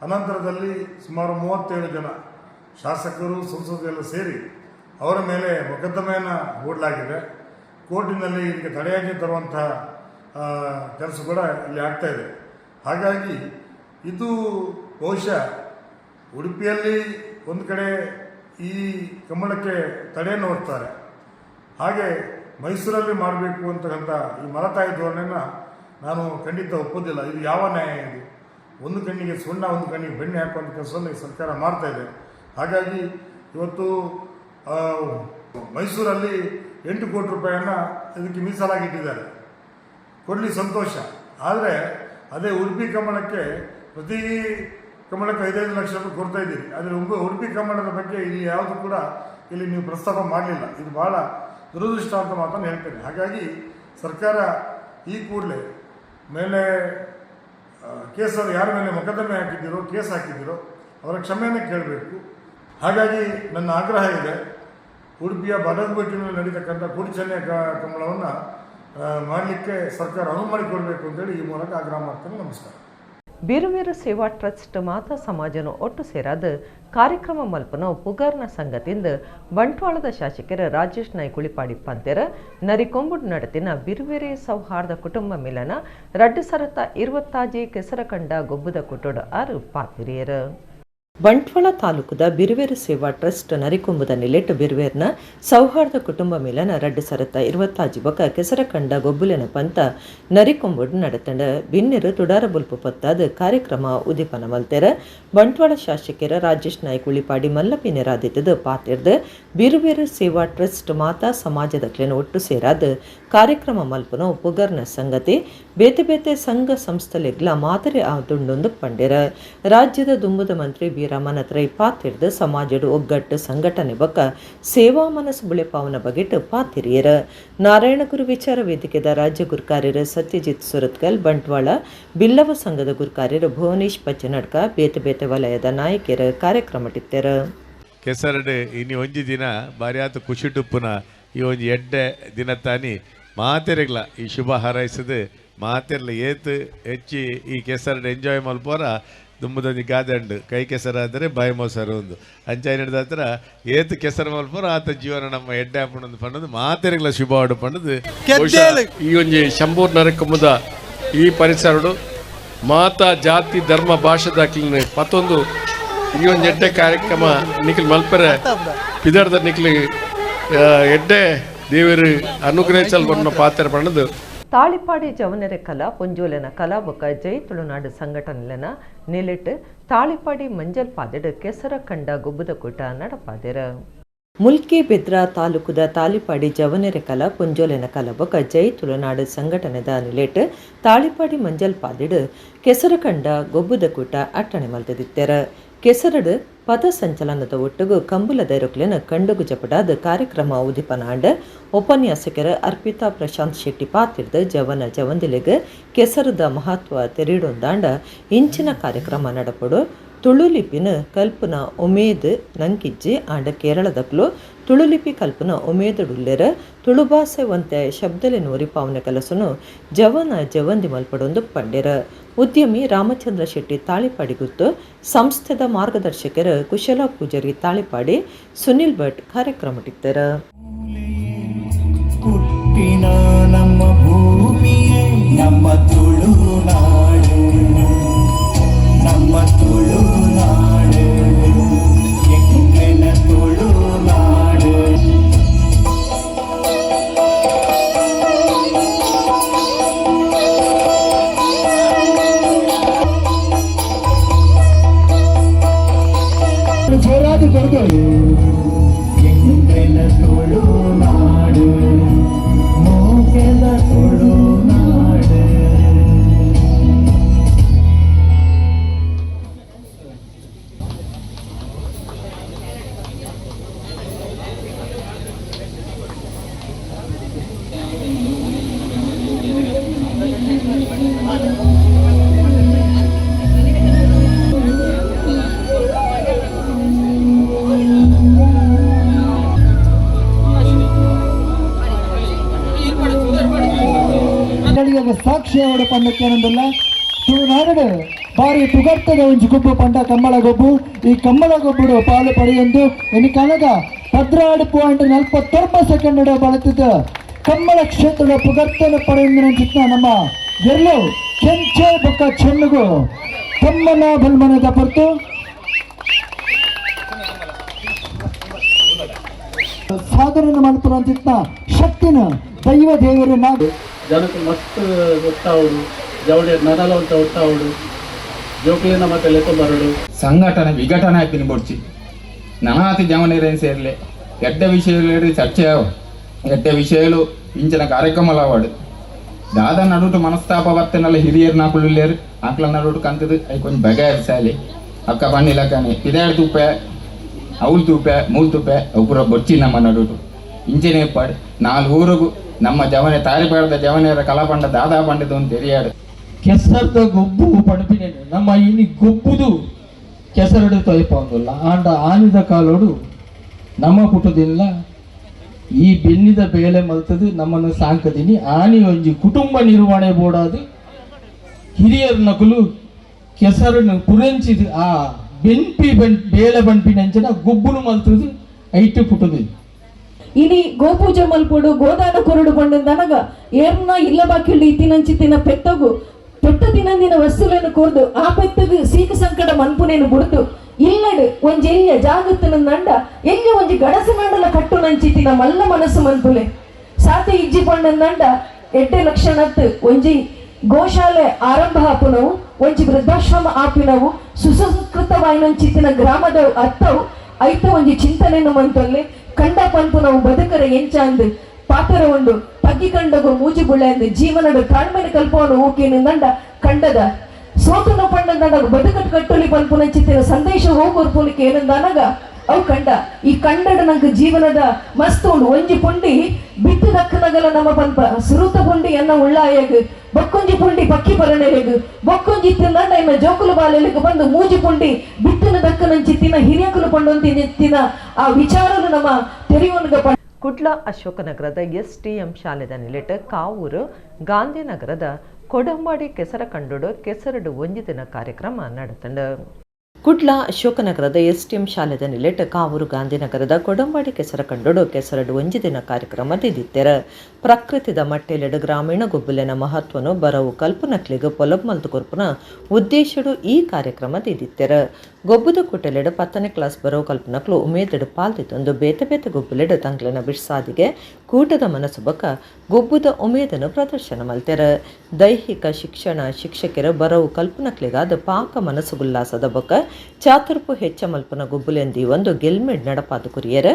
ಅನಂತರದಲ್ಲಿ ಸುಮಾರು 37 ಜನ ಶಾಸಕರು ಸಂಸದರೆಲ್ಲ ಸೇರಿ ಅವರ ಮೇಲೆ ಮೊಕದ್ದಮೆಯನ್ನು ಹೂಡಲಾಗಿದೆ. ಕೋರ್ಟಿನಲ್ಲಿ ಇದಕ್ಕೆ ತಡೆಯಾಜ್ಞೆ ತರುವಂಥ ಕೆಲಸ ಕೂಡ ಇಲ್ಲಿ ಆಗ್ತಾಯಿದೆ. ಹಾಗಾಗಿ ಇದು ಬಹುಶಃ ಉಡುಪಿಯಲ್ಲಿ ಒಂದು ಕಡೆ ಈ ಕಂಬಳಕ್ಕೆ ತಡೆಯನ್ನು ಹೊಡ್ತಾರೆ, ಹಾಗೆ ಮೈಸೂರಲ್ಲಿ ಮಾಡಬೇಕು ಅಂತಕ್ಕಂಥ ಈ ಮಲತಾಯಿ ಧೋರಣೆಯನ್ನು ನಾನು ಖಂಡಿತ ಒಪ್ಪೋದಿಲ್ಲ. ಇದು ಯಾವ ನ್ಯಾಯ ಇದು? ಒಂದು ಕಣ್ಣಿಗೆ ಸುಣ್ಣ ಒಂದು ಕಣ್ಣಿಗೆ ಬೆಣ್ಣೆ ಹಾಕುವಂಥ ಕೆಲಸವನ್ನು ಈ ಸರ್ಕಾರ ಮಾಡ್ತಾಯಿದೆ. ಹಾಗಾಗಿ ಇವತ್ತು ಮೈಸೂರಲ್ಲಿ 8 ಕೋಟಿ ರೂಪಾಯಿಯನ್ನು ಇದಕ್ಕೆ ಮೀಸಲಾಗಿಟ್ಟಿದ್ದಾರೆ, ಕೊಡಲಿ ಸಂತೋಷ. ಆದರೆ ಅದೇ ಉಡುಪಿ ಕಂಬಳಕ್ಕೆ ಪ್ರತಿ ಕಂಬಳಕ್ಕೆ 5-5 ಲಕ್ಷ ರೂಪಾಯಿ ಕೊಡ್ತಾ ಇದ್ದೀರಿ. ಆದರೆ ಉಡುಪಿ ಕಂಬಳದ ಬಗ್ಗೆ ಇಲ್ಲಿ ಯಾವುದು ಕೂಡ ಇಲ್ಲಿ ನೀವು ಪ್ರಸ್ತಾಪ ಮಾಡಲಿಲ್ಲ. ಇದು ಭಾಳ ದುರದೃಷ್ಟ ಅಂತ ಮಾತನ್ನು ಹೇಳ್ತೇನೆ. ಹಾಗಾಗಿ ಸರ್ಕಾರ ಈ ಕೂಡಲೇ ಮೇಲೆ ಕೇಸಲ್ಲಿ ಯಾರ ಮೇಲೆ ಮೊಕದ್ದಮೆ ಹಾಕಿದ್ದೀರೋ ಕೇಸ್ ಹಾಕಿದ್ದೀರೋ ಅವರ ಕ್ಷಮೆಯನ್ನು ಕೇಳಬೇಕು. ಹಾಗಾಗಿ ನನ್ನ ಆಗ್ರಹ ಇದೆ, ಉಡುಪಿಯ ಬಡಗುಬೆಟ್ಟಿನಲ್ಲಿ ನಡೀತಕ್ಕಂಥ ಕೋಟಿ ಚೆನ್ನಯ್ಯ ಕಂಬಳವನ್ನು ಮಾಡಲಿಕ್ಕೆ ಸರ್ಕಾರ ಅನುವು ಮಾಡಿಕೊಡಬೇಕು ಅಂತೇಳಿ ಈ ಮೂಲಕ ಆಗ್ರಹ ಮಾಡ್ತೇನೆ. ನಮಸ್ಕಾರ. ಬೀರುವೇರು ಸೇವಾ ಟ್ರಸ್ಟ್ ಮಾತಾ ಸಮಾಜನು ಒಟ್ಟು ಸೇರಾದ ಕಾರ್ಯಕ್ರಮ ಮಲ್ಪನ ಪುಗಾರ್ನ ಸಂಘದಿಂದ ಬಂಟ್ವಾಳದ ಶಾಸಕರ ರಾಜೇಶ್ ನಾಯ್ಕ ಉಳಿಪಾಡಿ ಪಂತೆರ ನರಿಕೊಂಬುಡ್ ನಡತಿನ ಬಿರುವೇರೆ ಸೌಹಾರ್ದ ಕುಟುಂಬ ಮಿಲನ 2020 ಕೆಸರಕಂಡ ಗೊಬ್ಬದ ಕುಟುಡ 6 ಪಾತಿರಿಯರು. ಬಂಟ್ವಾಳ ತಾಲೂಕದ ಬಿರುವೇರು ಸೇವಾ ಟ್ರಸ್ಟ್ ನರಿಕೊಂಬುದ ನಿಲೆಟ್ ಬಿರುವೇರ್ನ ಸೌಹಾರ್ದ ಕುಟುಂಬ ಮಿಲನ 2020 ಬೊಕ ಕೆಸರಕಂಡ ಗೊಬ್ಬುಲಿನ ಪಂತ ನರಿಕೊಂಬುಡ್ ನಡತಂಡ ಬಿನ್ನೆರು ತುಡಾರ ಬುಲ್ಪು ಪತ್ತಾದ ಕಾರ್ಯಕ್ರಮ ಉದಿಪನ ಮಲ್ತೆರ. ಬಂಟ್ವಾಳ ಶಾಸಕರ ರಾಜೇಶ್ ನಾಯ್ಕ ಉಳಿಪಾಡಿ ಮಲ್ಲಪಿ ನೆರಾದಿತ್ತದ ಪಾತಿರ್ದ ಬಿರುವೇರು ಸೇವಾ ಟ್ರಸ್ಟ್ ಮಾತಾ ಸಮಾಜದಕ್ಲೆನ ಒಟ್ಟು ಸೇರಾದ ಕಾರ್ಯಕ್ರಮ ಮಲ್ಪನ ಪುಗರ್ನ ಸಂಗತಿ ಬೇತೆ ಬೇತೆ ಸಂಘ ಸಂಸ್ಥೆಲೆಗ್ಲ ಮಾದರಿ ಆದುಂಡೊಂದು ಪಂಡೆರ. ರಾಜ್ಯದ ದುಂಬುದ ಮಂತ್ರಿ ಬಿ ರಮಣತ್ರ ಪಾತಿರ್ದ ಸಮಾಜಡು ಒಗ್ಗಟ್ಟು ಸಂಘಟನೆ ಬೊಕ್ಕ ಸೇವಾ ಮನಸ್ಸು ಬುಳೆಪಾವನ ಬಗೆಟ್ ಪಾತಿರಿಯರ. ನಾರಾಯಣಗುರು ವಿಚಾರ ವೇದಿಕೆದ ರಾಜ್ಯ ಗುರುಕಾರ್ಯರು ಸತ್ಯಜಿತ್ ಸುರತ್ಕಲ್, ಬಂಟ್ವಾಳ ಬಿಲ್ಲವ ಸಂಘದ ಗುರುಕಾರ್ಯರು ಭುವನೇಶ್ ಪಚ್ಚನಡ್ಕ ಬೇತೆ ಬೇತೆ ವಲಯದ ನಾಯಕಿಯರ ಕಾರ್ಯಕ್ರಮ ಟಿತ್ತೆರ. ಕೆಸರಡೆ ಇನ್ನು ಒಂಜಿ ದಿನ ಬಾರಿಯಾತ ಖುಷಿ ಟುಪ್ಪುನ ಈ ಒಂಜಿ ಎಡ್ಡೆ ದಿನ ತಾನಿ ಮಾತೆರೆಗ್ಲ ಈ ಶುಭ ಹಾರೈಸದು ಮಾತೆರ್ಲ ಏತು ಹೆಚ್ಚಿ ಈ ಕೆಸರಡೆ ಎಂಜಾಯ್ ಮಲ್ಪೋರ ದುಂಬುದೊಂದು ಗಾದೆ ಉಂಡು, ಕೈ ಕೆಸರಾದರೆ ಬಾಯಿ ಮೊಸರು ಒಂದು ಅಂಚಾಯಿ ನಡೆದ ಹತ್ರ ಏತು ಕೆಸರು ಮಲ್ಪೋರ ಆತ ಜೀವನ ನಮ್ಮ ಎಡ್ಡೆ ಹಾಪಣದು ಪಂಡದು ಮಾತೆರೆಗ್ಲ ಶುಭ ಹಾಡು ಪಂಡದು. ಈ ಒಂಜಿ ಶಂಭೂರ್ ನರಕಮ್ಮದ ಈ ಪರಿಸರಡು ಮಾತಾ ಜಾತಿ ಧರ್ಮ ಭಾಷೆದಾಕ್ಲಿನ ಮತ್ತೊಂದು ಈ ಒಂದು ಎಡ್ಡೆ ಕಾರ್ಯಕ್ರಮ ನಿಖಿಲ್ ಮಲ್ಪರೆ ಪಿದಾರ್ದ ನಿಖಿಲ್ ಎಡ್ಡೆ ದೇವರು ಅನುಗ್ರಹಿಸಲ್ ಬಂದ ಪಾತ್ರ ಪಣ್ಣದು ತಾಳಿಪಾಡಿ ಜವನೆರೆ ಕಲಾ ಪುಂಜೋಲೆನ ಕಲಾ ಬೊಕ್ಕ ಜೈ ತುಳುನಾಡು ಸಂಘಟನೆಲೆನ ನಿಲಿಟ್ ತಾಳಿಪಾಡಿ ಮಂಜಲ್ ಪಾದೆಡ್ ಕೆಸರ ಕಂಡ ಗೊಬ್ಬುದ ಕೂಟ ನಡಪಾದೆರ ಮುಲ್ಕಿ ಬೆದ್ರಾ ತಾಲೂಕುದ ತಾಳಿಪಾಡಿ ಜವನೆರೆ ಕಲಾ ಪುಂಜೋಲೆನ ಕಲಾ ಬೊಕ್ಕ ಜೈ ತುಳುನಾಡು ಸಂಘಟನೆದ ನಿಲಿಟ್ ತಾಳಿಪಾಡಿ ಮಂಜಲ್ ಪಾದೆಡ್ ಕೆಸರ ಕಂಡ ಗೊಬ್ಬುದ ಕೂಟ ಅಟ್ಟಣೆ ಮಲ್ತದಿತ್ತೆರ ಕೆಸರಡು ಪಥ ಸಂಚಲನದ ಒಟ್ಟಿಗೂ ಕಂಬುಲದ ಇರುಕ್ಲೆನ ಕಂಡುಗು ಜಪಡಾದ ಕಾರ್ಯಕ್ರಮ ಉದಿಪನಾಂಡ ಉಪನ್ಯಾಸಕರ ಅರ್ಪಿತಾ ಪ್ರಶಾಂತ್ ಶೆಟ್ಟಿ ಪಾತಿರ್ದ ಜವನ ಜವಂದಿಲೆಗೆ ಕೆಸರದ ಮಹತ್ವ ತೆರೀಡೊಂದಾಂಡ ಇಂಚಿನ ಕಾರ್ಯಕ್ರಮ ನಡಪಡು ತುಳುಲಿಪಿನ ಕಲ್ಪನ ಉಮೇದ್ ನಂಕಿಜ್ಜಿ ಆಂಡ ಕೇರಳದಕ್ಲು ತುಳುಲಿಪಿ ಕಲ್ಪನ ಉಮೇದುಡುಲ್ಲೆರ ತುಳುಭಾಷೆ ಒಂತೆ ಶಬ್ದಲೆ ನೋರಿಪಾವನೆ ಕಲಸನು ಜವನ ಜವಂದಿ ಮಲ್ಪಡೊಂದು ಪಂಡೆರ ಉದ್ಯಮಿ ರಾಮಚಂದ್ರ ಶೆಟ್ಟಿ ತಾಳಿಪಾಡಿ ಗುತ್ತು ಸಂಸ್ಥೆದ ಮಾರ್ಗದರ್ಶಕರ ಕುಶಲ ಪೂಜಾರಿ ತಾಳಿಪಾಡಿ ಸುನಿಲ್ ಭಟ್ ಕಾರ್ಯಕ್ರಮಟಿತ್ತರ ನಮ್ಮ ಭೂಮಿಯೇ ನಮ್ಮ ತುಳುನಾಡು ನಮ್ಮ ತುಳುನಾಡು ಎಂಗನ ತುಳುನಾಡು ಜೋರಾದ ಕೊಡುಗೆ ಎಂಗನ ತುಳುನಾಡು ಮೂಕೆಲ ತುಳುನಾಡು ಸಾಕ್ಷಿಯವರ ಪಂಡಕ್ಕೆ ಏನಂದಿಲ್ಲ ತುಳುನಾಡು ಬಾರಿ ತುಗರ್ತದ ಒಂಜಿ ಗೊಬ್ಬು ಪಂಡ ಕಮ್ಮಳ ಗೊಬ್ಬು ಈ ಕಮ್ಮಳ ಗೊಬ್ಬುಡು ಪಾಲು ಪಡೆಯೊಂದು ಎನಿಕನಗ 16.49 ಸೆಕೆಂಡ್ ಬಳತಿದ್ದ ಕಮ್ಮಳ ಕ್ಷೇತ್ರದ ಪುಗರ್ತನ ಪಡೆಯೊಂದಿನ ಚಿತ್ರ ನಮ್ಮ ಎಲ್ಲೋ ಕೆಂಚೆ ಬೊಕ್ಕ ಚೆನ್ನುಗು ತಮ್ಮನ ಬಲ್ಮನದ ಹೊರತು ಸಾಧನ ಮಲ್ಪುರಂತಿತ್ತ ಶಕ್ತಿನ ದೈವ ದೇವರು ನಾವು ಜನಕ್ಕೆ ಮಸ್ತ್ ಗೊತ್ತಾವುಡು ಜವಡೆ ನಡಲ ಅಂತ ಗೊತ್ತಾವುಡು ಜೋಕ್ಲಿನ ಮತ್ತೆ ಲೆಕ್ಕ ಬರಡು ಸಂಘಟನೆ ವಿಘಟನೆ ಆಯ್ತು ಬೊಡ್ಚಿ ನನಾತಿ ಜವನೇರೇನು ಸೇರ್ಲೆ ಎಡ್ಡ ವಿಷಯಗಳು ಚರ್ಚೆ ಎಡ್ಡ ವಿಷಯಗಳು ಇಂಚಿನ ಕಾರ್ಯಕ್ರಮವಾಡು ದಾದ ನಡುಟು ಮನಸ್ತಾಪ ಬರ್ತೇನಲ್ಲ ಹಿರಿಯರು ನಾಕುಳ್ಳಿರು ಆಕ್ಲ ನಡುಟು ಕಂತದು ಅයි ಕೊಂಚ ಬಗೆಹರಿಸಾಲಿ ಅಕ್ಕ ಬಣ್ಣಿಲಕ್ಕನೆ ಇದೇಳು ತುಪ್ಪೆ ಅವಳು ತುಪ್ಪೆ ಮೂರು ತುಪ್ಪೆ ಒಬ್ಬರ ಬೊಚ್ಚಿ ನಮ್ಮ ನಡುಟು ಇಂಚಿನ ಏರ್ಪಾಡು 4 ಊರಿಗೂ ನಮ್ಮ ಜವನೆ ತಾರಿಪಾಡದ ಜವನೆಯರ ಕಲಾಪಂಡ ದಾದಾ ಪಂಡದ ಒಂದು ತೆರಿಯಾಡು ಕೆಸರದ ಗೊಬ್ಬು ಪಣಪಿನೇನು ನಮ್ಮ ಇನಿ ಗೊಬ್ಬುದು ಕೆಸರಡು ತೊಯ್ಪಂದಿಲ್ಲ ಆಂಡ ಆನಿದ ಕಾಲೋಡು ನಮ್ಮ ಪುಟದಿಲ್ಲ ಈ ಬೆನ್ನಿದ ಬೇಲೆ ಮಲ್ತದು ನಮ್ಮನ್ನು ಸಾಂಕದಿನಿ ಆನಿ ಒಂಜಿ ಕುಟುಂಬ ನಿರ್ವಹಣೆ ಬೋಡಾದು ಹಿರಿಯರ ನಕಲು ಕೆಸರನ್ನು ಪುರಂಚಿದು ಆ ಬೆನ್ಪಿ ಬೇಲೆ ಬಣ್ಪಿನಂಚಿನ ಗೊಬ್ಬುನು ಮಲ್ತದು ಐಟು ಪುಟದಿಲ್ಲ ಇನಿ ಗೋಪೂಜೆ ಮಲ್ಪೋಡು ಗೋದಾನ ಕೊರಡು ಬಂಡಂದನಗ ಏರ್ನ ಇಲ್ಲ ಬಾಕಿಳ್ಳಿ ಇತ್ತಿನಂಚಿತ್ತಿನ ಪೆತ್ತಗು ಪೆಟ್ಟ ದಿನಂದಿನ ವಸ್ತುಗಳನ್ನು ಕೊರ್ದು ಆ ಪೆತ್ತಗು ಸೀಕ ಸಂಕಟ ಮನ್ಪುನೇನು ಬುಡ್ದು ಇಲ್ಲಡು ಒಂಜಿ ಎಲ್ಯ ಜಾಗತ್ತನ ನಂಡ ಎಲ್ಯ ಒಂಜಿ ಗಡಸ ಮಂಡಲ ಕಟ್ಟು ನಂಚಿತ್ತಿನ ಮಲ್ಲ ಮನಸ್ಸು ಮನ್ಪುಲೆ ಸಾತೆ ಇಜ್ಜಿ ಪಂಡಂದಂಡ ಎಡ್ಡೆ ಲಕ್ಷಣತ್ ಒಂಜಿ ಗೋಶಾಲೆ ಆರಂಭ ಆಪುನವು ಒಂಜಿ ವೃದ್ಧಾಶ್ರಮ ಆಪಿನವು ಸುಸಂಸ್ಕೃತವಾಯಿನಂಚಿತ್ತಿನ ಗ್ರಾಮದ ಅರ್ಥವು ಐತ ಒಂಜಿ ಚಿಂತನೆಯನ್ನು ಮಂತಲ್ಲಿ ಕಂಡ ಪಂಪು ನಾವು ಬದುಕರ ಎಂಚಾಂದು ಪಾತರ ಉಂಡು ಪಗ್ಗಿ ಕಂಡಗು ಮೂಜಿ ಬುಳ್ಳೆಂದು ಜೀವನದ ತಾಳ್ಮೆನ ಕಲ್ಪವನ್ನು ಊಕಿನಿಂದ ಕಂಡದ ಸೋತನ ಪಂಡಂದಾಗ ಬದುಕಟ್ಟು ಕಟ್ಟುಲಿ ಪಂಪುನ ಚಿತ್ತಿನ ಸಂದೇಶ ಹೋಗೋರ್ಪುಲಿಕ್ಕೆ ಏನಂದಾನಾಗ ಅವು ಕಂಡ ಈ ಕಂಡಡ ನಂಗೆ ಜೀವನದ ಮಸ್ತ್ ಉಂಡು ಒಂಜಿ ಪುಂಡಿ ಬಿತ್ತು ದಕ್ಕನಗಲ ನಮ್ಮ ಪಂಪ ಸುರುತ ಪುಂಡಿ ಎನ್ನ ಉಳ್ಳಾಯಗ್ ಬೊಕ್ಕೊಂಜಿ ಪುಂಡಿ ಪಕ್ಕಿ ಪರಣೆಲೆಗ್ ಬೊಕ್ಕೊಂಜಿ ತಿಂದಂಡ ಇನ್ನ ಜೋಕುಲು ಬಾಲೆಲೆಗ್ ಬಂದು ಮೂಜಿ ಪುಂಡಿ ಬಿತ್ತನ ದಕ್ಕನಂಚಿತ್ತಿನ ಹಿರಿಯಕಲು ಪಂಡೊಂತಿನ ಆ ವಿಚಾರಲು ನಮ್ಮ ತೆರೆಯುವನ್ಗ ಕುಡ್ಲ ಅಶೋಕನಗರದ STM ಶಾಲೆದ ನಿಲೆಟ್ ಕಾವೂರು ಗಾಂಧಿನಗರದ ಕೊಡಂಬಾಡಿ ಕೆಸರ ಕಂಡುಡು ಕೆಸರಡು ಒಂಜಿ ದಿನ ಕಾರ್ಯಕ್ರಮ ನಡೆತಂಡ ಕುಡ್ಲ ಅಶೋಕನಗರದ ಎಸ್ಟಿಎಂ ಶಾಲೆದ ನಿಲೆಟ್ ಕಾವೂರು ಗಾಂಧಿನಗರದ ಕೊಡಂಬಾಡಿ ಕೆಸರ ಕಂಡೋಡು ಕೆಸರಡು ಒಂಜಿ ದಿನ ಕಾರ್ಯಕ್ರಮ ದಿದ್ದಿತ್ತೆರ. ಪ್ರಕೃತಿದ ಮಟ್ಟೆಲೆಡು ಗ್ರಾಮೀಣ ಗೊಬ್ಬುಲೆನ ಮಹತ್ವನು ಬರವು ಕಲ್ಪನಕ್ಲಿಗೆ ಪೊಲಬ್ ಮಲ್ತು ಕೊರ್ಪುನ ಉದ್ದೇಶಡು ಈ ಕಾರ್ಯಕ್ರಮ ದಿದ್ದಿತ್ತೆರ. ಗೊಬ್ಬುದ ಕುಟೆಲೆಡು 10ನೇ ಕ್ಲಾಸ್ ಬರವು ಕಲ್ಪನಕ್ಲು ಉಮೇದೆಡು ಪಾಲ್ದಿತ್ತೊಂದು ಬೇತೆ ಬೇತೆ ಗೊಬ್ಬುಲೆಡು ತಂಗ್ಲನ ಬಿಡ್ಸಾದಿಗೆ ಕೂಟದ ಮನಸ್ಸು ಬಕ ಗೊಬ್ಬುದ ಉಮೇದನು ಪ್ರದರ್ಶನ ಮಲ್ತೆರ. ದೈಹಿಕ ಶಿಕ್ಷಣ ಶಿಕ್ಷಕರು ಬರವು ಕಲ್ಪನಕ್ಲಿಗಾದ ಪಾಕ ಮನಸ್ಸುಗುಲ್ಲಾಸದ ಬಕ ಚಾತುರ್ಪು ಹೆಚ್ಚ ಮಲ್ಪನ ಗುಬ್ಬುಲೆಂದಿ ಒಂದು ಗೆಲ್ಮೆಡ್ ನಡಪಾದ ಕುರಿಯರ.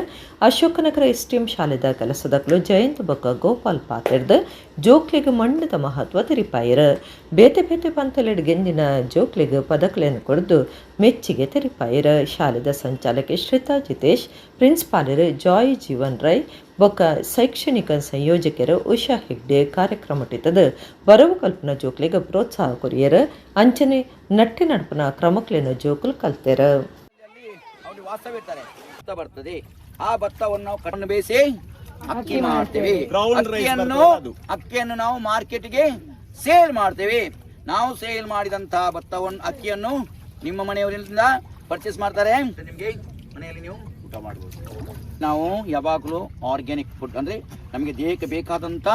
ಅಶೋಕನಗರ ಎಸ್ಟಿಎಂ ಶಾಲೆದ ಕೆಲಸದಕ್ಲು ಜಯಂತ್ ಬೊಕ್ಕ ಗೋಪಾಲ್ ಪಾತೆರ್ದ ಜೋಕ್ಲಿಗೆ ಮಣ್ಣದ ಮಹತ್ವ ತೆರಿಪಾಯರ. ಬೇತೆ ಬೇತೆ ಪಂತಲೆಡ್ ಗೆಂದಿನ ಜೋಕ್ಲಿಗೆ ಪದಕಲೆಯನ್ನು ಕೊಡ್ದು ಮೆಚ್ಚಿಗೆ ತೆರಿಪಾಯರ. ಶಾಲೆದ ಸಂಚಾಲಕಿ ಶ್ರಿತಾ ಜಿತೇಶ್, ಪ್ರಿನ್ಸಿಪಾಲರು ಜಾಯ್ ಜೀವನ್ ರೈ ಬೊಕ್ಕ ಶೈಕ್ಷಣಿಕ ಸಂಯೋಜಕರು ಉಷಾ ಹೆಗ್ಡೆ ಕಾರ್ಯಕ್ರಮಟಿತದ ಬರವು ಕಲ್ಪನ ಜೋಕ್ಲಿಗೆ ಪ್ರೋತ್ಸಾಹ ಕೊರಿಯರ. ಅಂಚನೆ ನಟ್ಟಿ ನಡ್ಪನ ಕ್ರಮಕ್ಲೇನು ಜೋಕುಲು ಕಲ್ತೆರ. ಬರ್ತದೆ ಆ ಭತ್ತವನ್ನು ನಾವು ಕಣ್ಣು ಬೇಯಿಸಿ ಅಕ್ಕಿ ಮಾಡ್ತೇವೆ. ಅಕ್ಕಿಯನ್ನು ನಾವು ಮಾರ್ಕೆಟ್ಗೆ ಸೇಲ್ ಮಾಡ್ತೇವೆ. ನಾವು ಸೇಲ್ ಮಾಡಿದಂತಹ ಭತ್ತವನ್ನು ಅಕ್ಕಿಯನ್ನು ನಿಮ್ಮ ಮನೆಯವರಿಂದ ಪರ್ಚೇಸ್ ಮಾಡ್ತಾರೆ. ನಿಮಗೆ ಮನೆಯಲ್ಲಿ ನೀವು ಊಟ ಮಾಡಬಹುದು. ನಾವು ಯಾವಾಗಲೂ ಆರ್ಗ್ಯಾನಿಕ್ ಫುಡ್ ಅಂದರೆ ನಮಗೆ ದೇಹಕ್ಕೆ ಬೇಕಾದಂಥ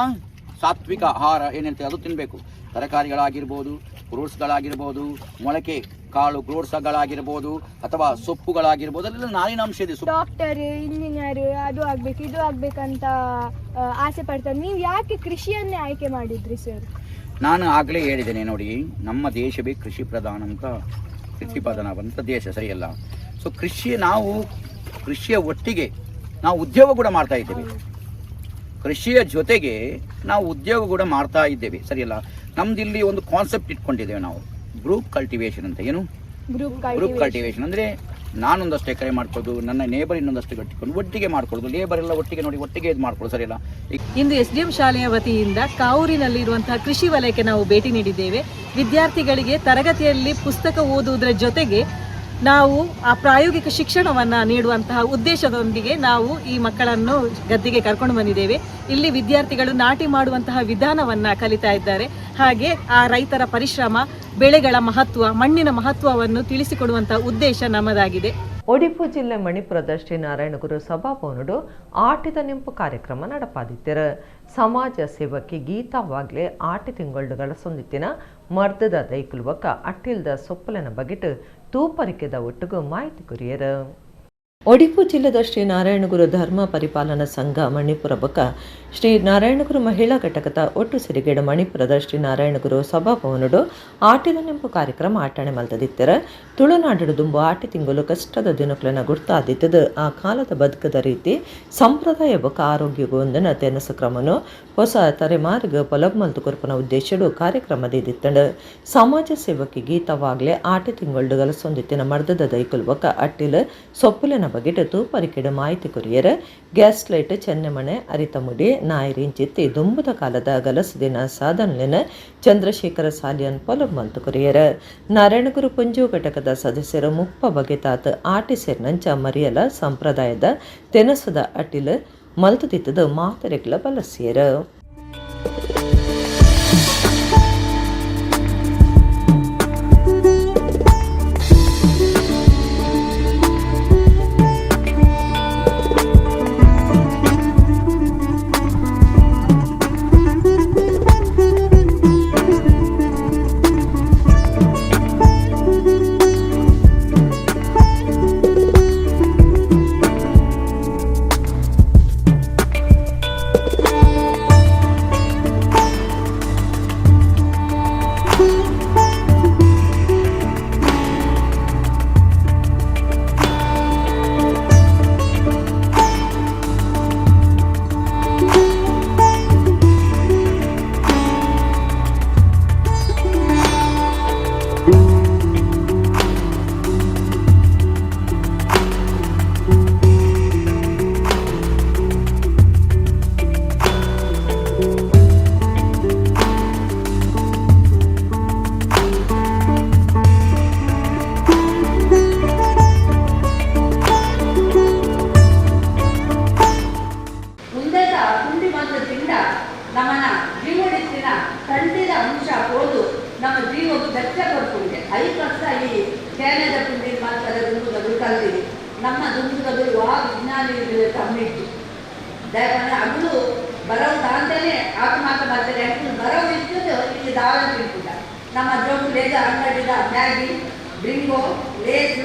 ಸಾತ್ವಿಕ ಆಹಾರ ಏನಂತೇವೆ ಅದು ತಿನ್ನಬೇಕು. ತರಕಾರಿಗಳಾಗಿರ್ಬೋದು, ಫ್ರೂಟ್ಸ್ಗಳಾಗಿರ್ಬೋದು, ಮೊಳಕೆ ಕಾಳು ಫ್ರೂಟ್ಸ್ಗಳಾಗಿರ್ಬೋದು ಅಥವಾ ಸೊಪ್ಪುಗಳಾಗಿರ್ಬೋದು, ಅದೆಲ್ಲ ನಾರಿನಾಂಶ ಇದೆ. ಡಾಕ್ಟರ್, ಇಂಜಿನಿಯರ್ ಅದು ಆಗ್ಬೇಕು ಇದು ಆಗ್ಬೇಕಂತ ಆಸೆ ಪಡ್ತಾರೆ. ನೀವು ಯಾಕೆ ಕೃಷಿಯನ್ನೇ ಆಯ್ಕೆ ಮಾಡಿದ್ರಿ ಸರ್? ನಾನು ಆಗಲೇ ಹೇಳಿದ್ದೇನೆ ನೋಡಿ, ನಮ್ಮ ದೇಶವೇ ಕೃಷಿ ಪ್ರಧಾನ ಅಂತ ದೇಶ ಸರಿಯಲ್ಲ. ಸೊ ಕೃಷಿಯ ಒಟ್ಟಿಗೆ ನಾವು ಉದ್ಯೋಗ ಕೂಡ ಮಾಡ್ತಾ ಇದ್ದೇವೆ. ಕೃಷಿಯ ಜೊತೆಗೆ ನಾವು ಉದ್ಯೋಗ ಕೂಡ ಮಾಡ್ತಾ ಇದ್ದೇವೆ ಸರಿಯಲ್ಲ. ನಮ್ದು ಇಲ್ಲಿ ಒಂದು ಕಾನ್ಸೆಪ್ಟ್ ಇಟ್ಕೊಂಡಿದ್ದೇವೆ ನಾವು, ಗ್ರೂಪ್ ಕಲ್ಟಿವೇಶನ್ ಅಂತ. ಏನು ಗ್ರೂಪ್ ಕಲ್ಟಿವೇಶನ್ ಅಂದರೆ ನಾನೊಂದಷ್ಟು ಎಕರೆ ಮಾಡ್ಕೊಳ್ಳೋದು, ನನ್ನ ನೇಬರ್ ಇನ್ನೊಂದಷ್ಟು ಕಟ್ಟಿಕೊಂಡು ಒಟ್ಟಿಗೆ ಮಾಡ್ಕೊಳ್ಳೋದು, ಲೇಬರ್ ಎಲ್ಲ ಒಟ್ಟಿಗೆ ನೋಡಿ ಒಟ್ಟಿಗೆ ಇದು ಮಾಡ್ಕೊಳ್ಳೋದು ಸರಿಯಲ್ಲ. ಇಂದು ಎಸ್ಡಿಎಂ ಶಾಲೆಯ ವತಿಯಿಂದ ಕಾವೂರಿನಲ್ಲಿರುವಂತಹ ಕೃಷಿ ವಲಯಕ್ಕೆ ನಾವು ಭೇಟಿ ನೀಡಿದ್ದೇವೆ. ವಿದ್ಯಾರ್ಥಿಗಳಿಗೆ ತರಗತಿಯಲ್ಲಿ ಪುಸ್ತಕ ಓದುವುದರ ಜೊತೆಗೆ ನಾವು ಆ ಪ್ರಾಯೋಗಿಕ ಶಿಕ್ಷಣವನ್ನು ನೀಡುವಂತಹ ಉದ್ದೇಶದೊಂದಿಗೆ ನಾವು ಈ ಮಕ್ಕಳನ್ನು ಗದ್ದೆಗೆ ಕರ್ಕೊಂಡು ಬಂದಿದ್ದೇವೆ. ಇಲ್ಲಿ ವಿದ್ಯಾರ್ಥಿಗಳು ನಾಟಿ ಮಾಡುವಂತಹ ವಿಧಾನವನ್ನು ಕಲಿತಾ ಇದ್ದಾರೆ. ಹಾಗೆ ಆ ರೈತರ ಪರಿಶ್ರಮ, ಬೆಳೆಗಳ ಮಹತ್ವ, ಮಣ್ಣಿನ ಮಹತ್ವವನ್ನು ತಿಳಿಸಿಕೊಡುವಂತಹ ಉದ್ದೇಶ ನಮ್ಮದಾಗಿದೆ. ಒಡಿಪು ಜಿಲ್ಲೆ ಮಣಿಪುರದ ಶ್ರೀ ನಾರಾಯಣಗುರು ಸಭಾಭವನಡು ಆಟಿದ ನೆಂಪು ಕಾರ್ಯಕ್ರಮ ನಡಪಾದಿತ್ತರ. ಸಮಾಜ ಸೇವಕಿ ಗೀತಾ ವಾಗ್ಲೆ ಆಟಿ ತಿಂಗಳುಗಳ ಸೊಂದಿತ್ತಿನ ಮರ್ದದ ದೈಕುಲ್ವಕ ಅಟ್ಟಿಲ್ದ ಸೊಪ್ಪಲನ ಬಗೆಟ್ ತೂಪರಿಕೆದ ಒಟ್ಟಿಗೂ ಮಾಹಿತಿ ಕುರಿಯರ. ಒಡಿಪು ಜಿಲ್ಲೆದ ಶ್ರೀ ನಾರಾಯಣಗುರು ಧರ್ಮ ಪರಿಪಾಲನಾ ಸಂಘ ಮಣಿಪುರ ಬಕ ಶ್ರೀ ನಾರಾಯಣಗುರು ಮಹಿಳಾ ಘಟಕದ ಒಟ್ಟು ಸಿರಿಗೇಡ ಮಣಿಪುರದ ಶ್ರೀ ನಾರಾಯಣಗುರು ಸಭಾಭವನಡು ಆಟಿದ ನೆಂಪು ಕಾರ್ಯಕ್ರಮ ಆಟಣೆ ಮಲ್ತದಿತ್ತರ. ತುಳುನಾಡು ದುಂಬು ಆಟಿ ತಿಂಗಳು ಕಷ್ಟದ ದಿನಗಳನ್ನು ಗುರ್ತಾದಿತ್ತದ ಆ ಕಾಲದ ಬದುಕದ ರೀತಿ ಸಂಪ್ರದಾಯ ಬಕ ಆರೋಗ್ಯಗೊಂದನ ತೆನಸು ಕ್ರಮನು ಹೊಸ ತಲೆಮಾರಿಗೆ ಪೊಲಬ್ ಮಲ್ತು ಕೊರ್ಪನ ಉದ್ದೇಶಡು ಕಾರ್ಯಕ್ರಮದಿತ್ತಂಡ. ಸಮಾಜ ಸೇವಕಿ ಗೀತವಾಗ್ಲೆ ಆಟಿ ತಿಂಗಳುಗಳ ಸೊಂದಿತ್ತಿನ ಮರ್ದದ ದೈಕುಲ್ವಕ ಅಟ್ಟಿಲ ಸೊಪ್ಪುಲಿನ ಬಗೆಟ್ ತೂಪರಿಕೆಡು ಮಾಹಿತಿ ಕೊರಿಯರ. ಗ್ಯಾಸ್ ಲೈಟ್ ಚೆನ್ನೆಮಣೆ ಅರಿತ ಮುಡಿ ನಾಯಿರಿನ್ ಚಿತ್ತಿ ದುಂಬುದ ಕಾಲದ ಗಲಸದಿನ ಸಾಧನೆನ ಚಂದ್ರಶೇಖರ ಸಾಲಿಯನ್ ಪೊಲಬ್ ಮಲ್ತು ಕೊರಿಯರ. ನಾರಾಯಣಗುರು ಪುಂಜು ಘಟಕದ ಸದಸ್ಯರು ಮುಪ್ಪ ಬಗೆತಾತ್ ಆಟಿ ಸೇರ್ನಂಚ ಮರಿಯಲ ಸಂಪ್ರದಾಯದ ತೆನಸದ ಅಟ್ಟಿಲ ಮಲ್ತುದಿತ್ತದ ಮಾತರೆಗ್ಲ ಬಲಸಿಯರ. ನಮ್ಮನ್ನ ಜೀವಡಿಸಿನ ತಂಡಿದ ಅಂಶ ಹೋದು ನಮ್ಮ ಜೀವಕ್ಕೆ ಬೆಚ್ಚ ಕೊಡ್ಕೊಂಡಿದೆ. 5 ವರ್ಷ ಈ ಸೇನೆದ ಪುಂಡಿ ಮಾತ್ರ ದುಂದುಗದು ಕಲ್ತಿರಿ ನಮ್ಮ ದುಂದುಗದು ವಾ ವಿಜ್ಞಾನಿ ಕಮ್ಮಿಟ್ಟು ದಯಮಾಡಿ ಅಗಳು ಬರೋದು ಅಂತಾನೆ ಆತ್ಮಾತ ಬರ್ತಾರೆ ಅಷ್ಟು ಬರೋದು ಇರ್ತದೆ ಇಲ್ಲಿ ದಾಳ ತಿಂತಿಲ್ಲ ನಮ್ಮ ಜೋಕು ಲೇಜ ಅಂಗಡಿದ ಮ್ಯಾಗಿ ಡ್ರಿಂಗೋ ಲೇಸ್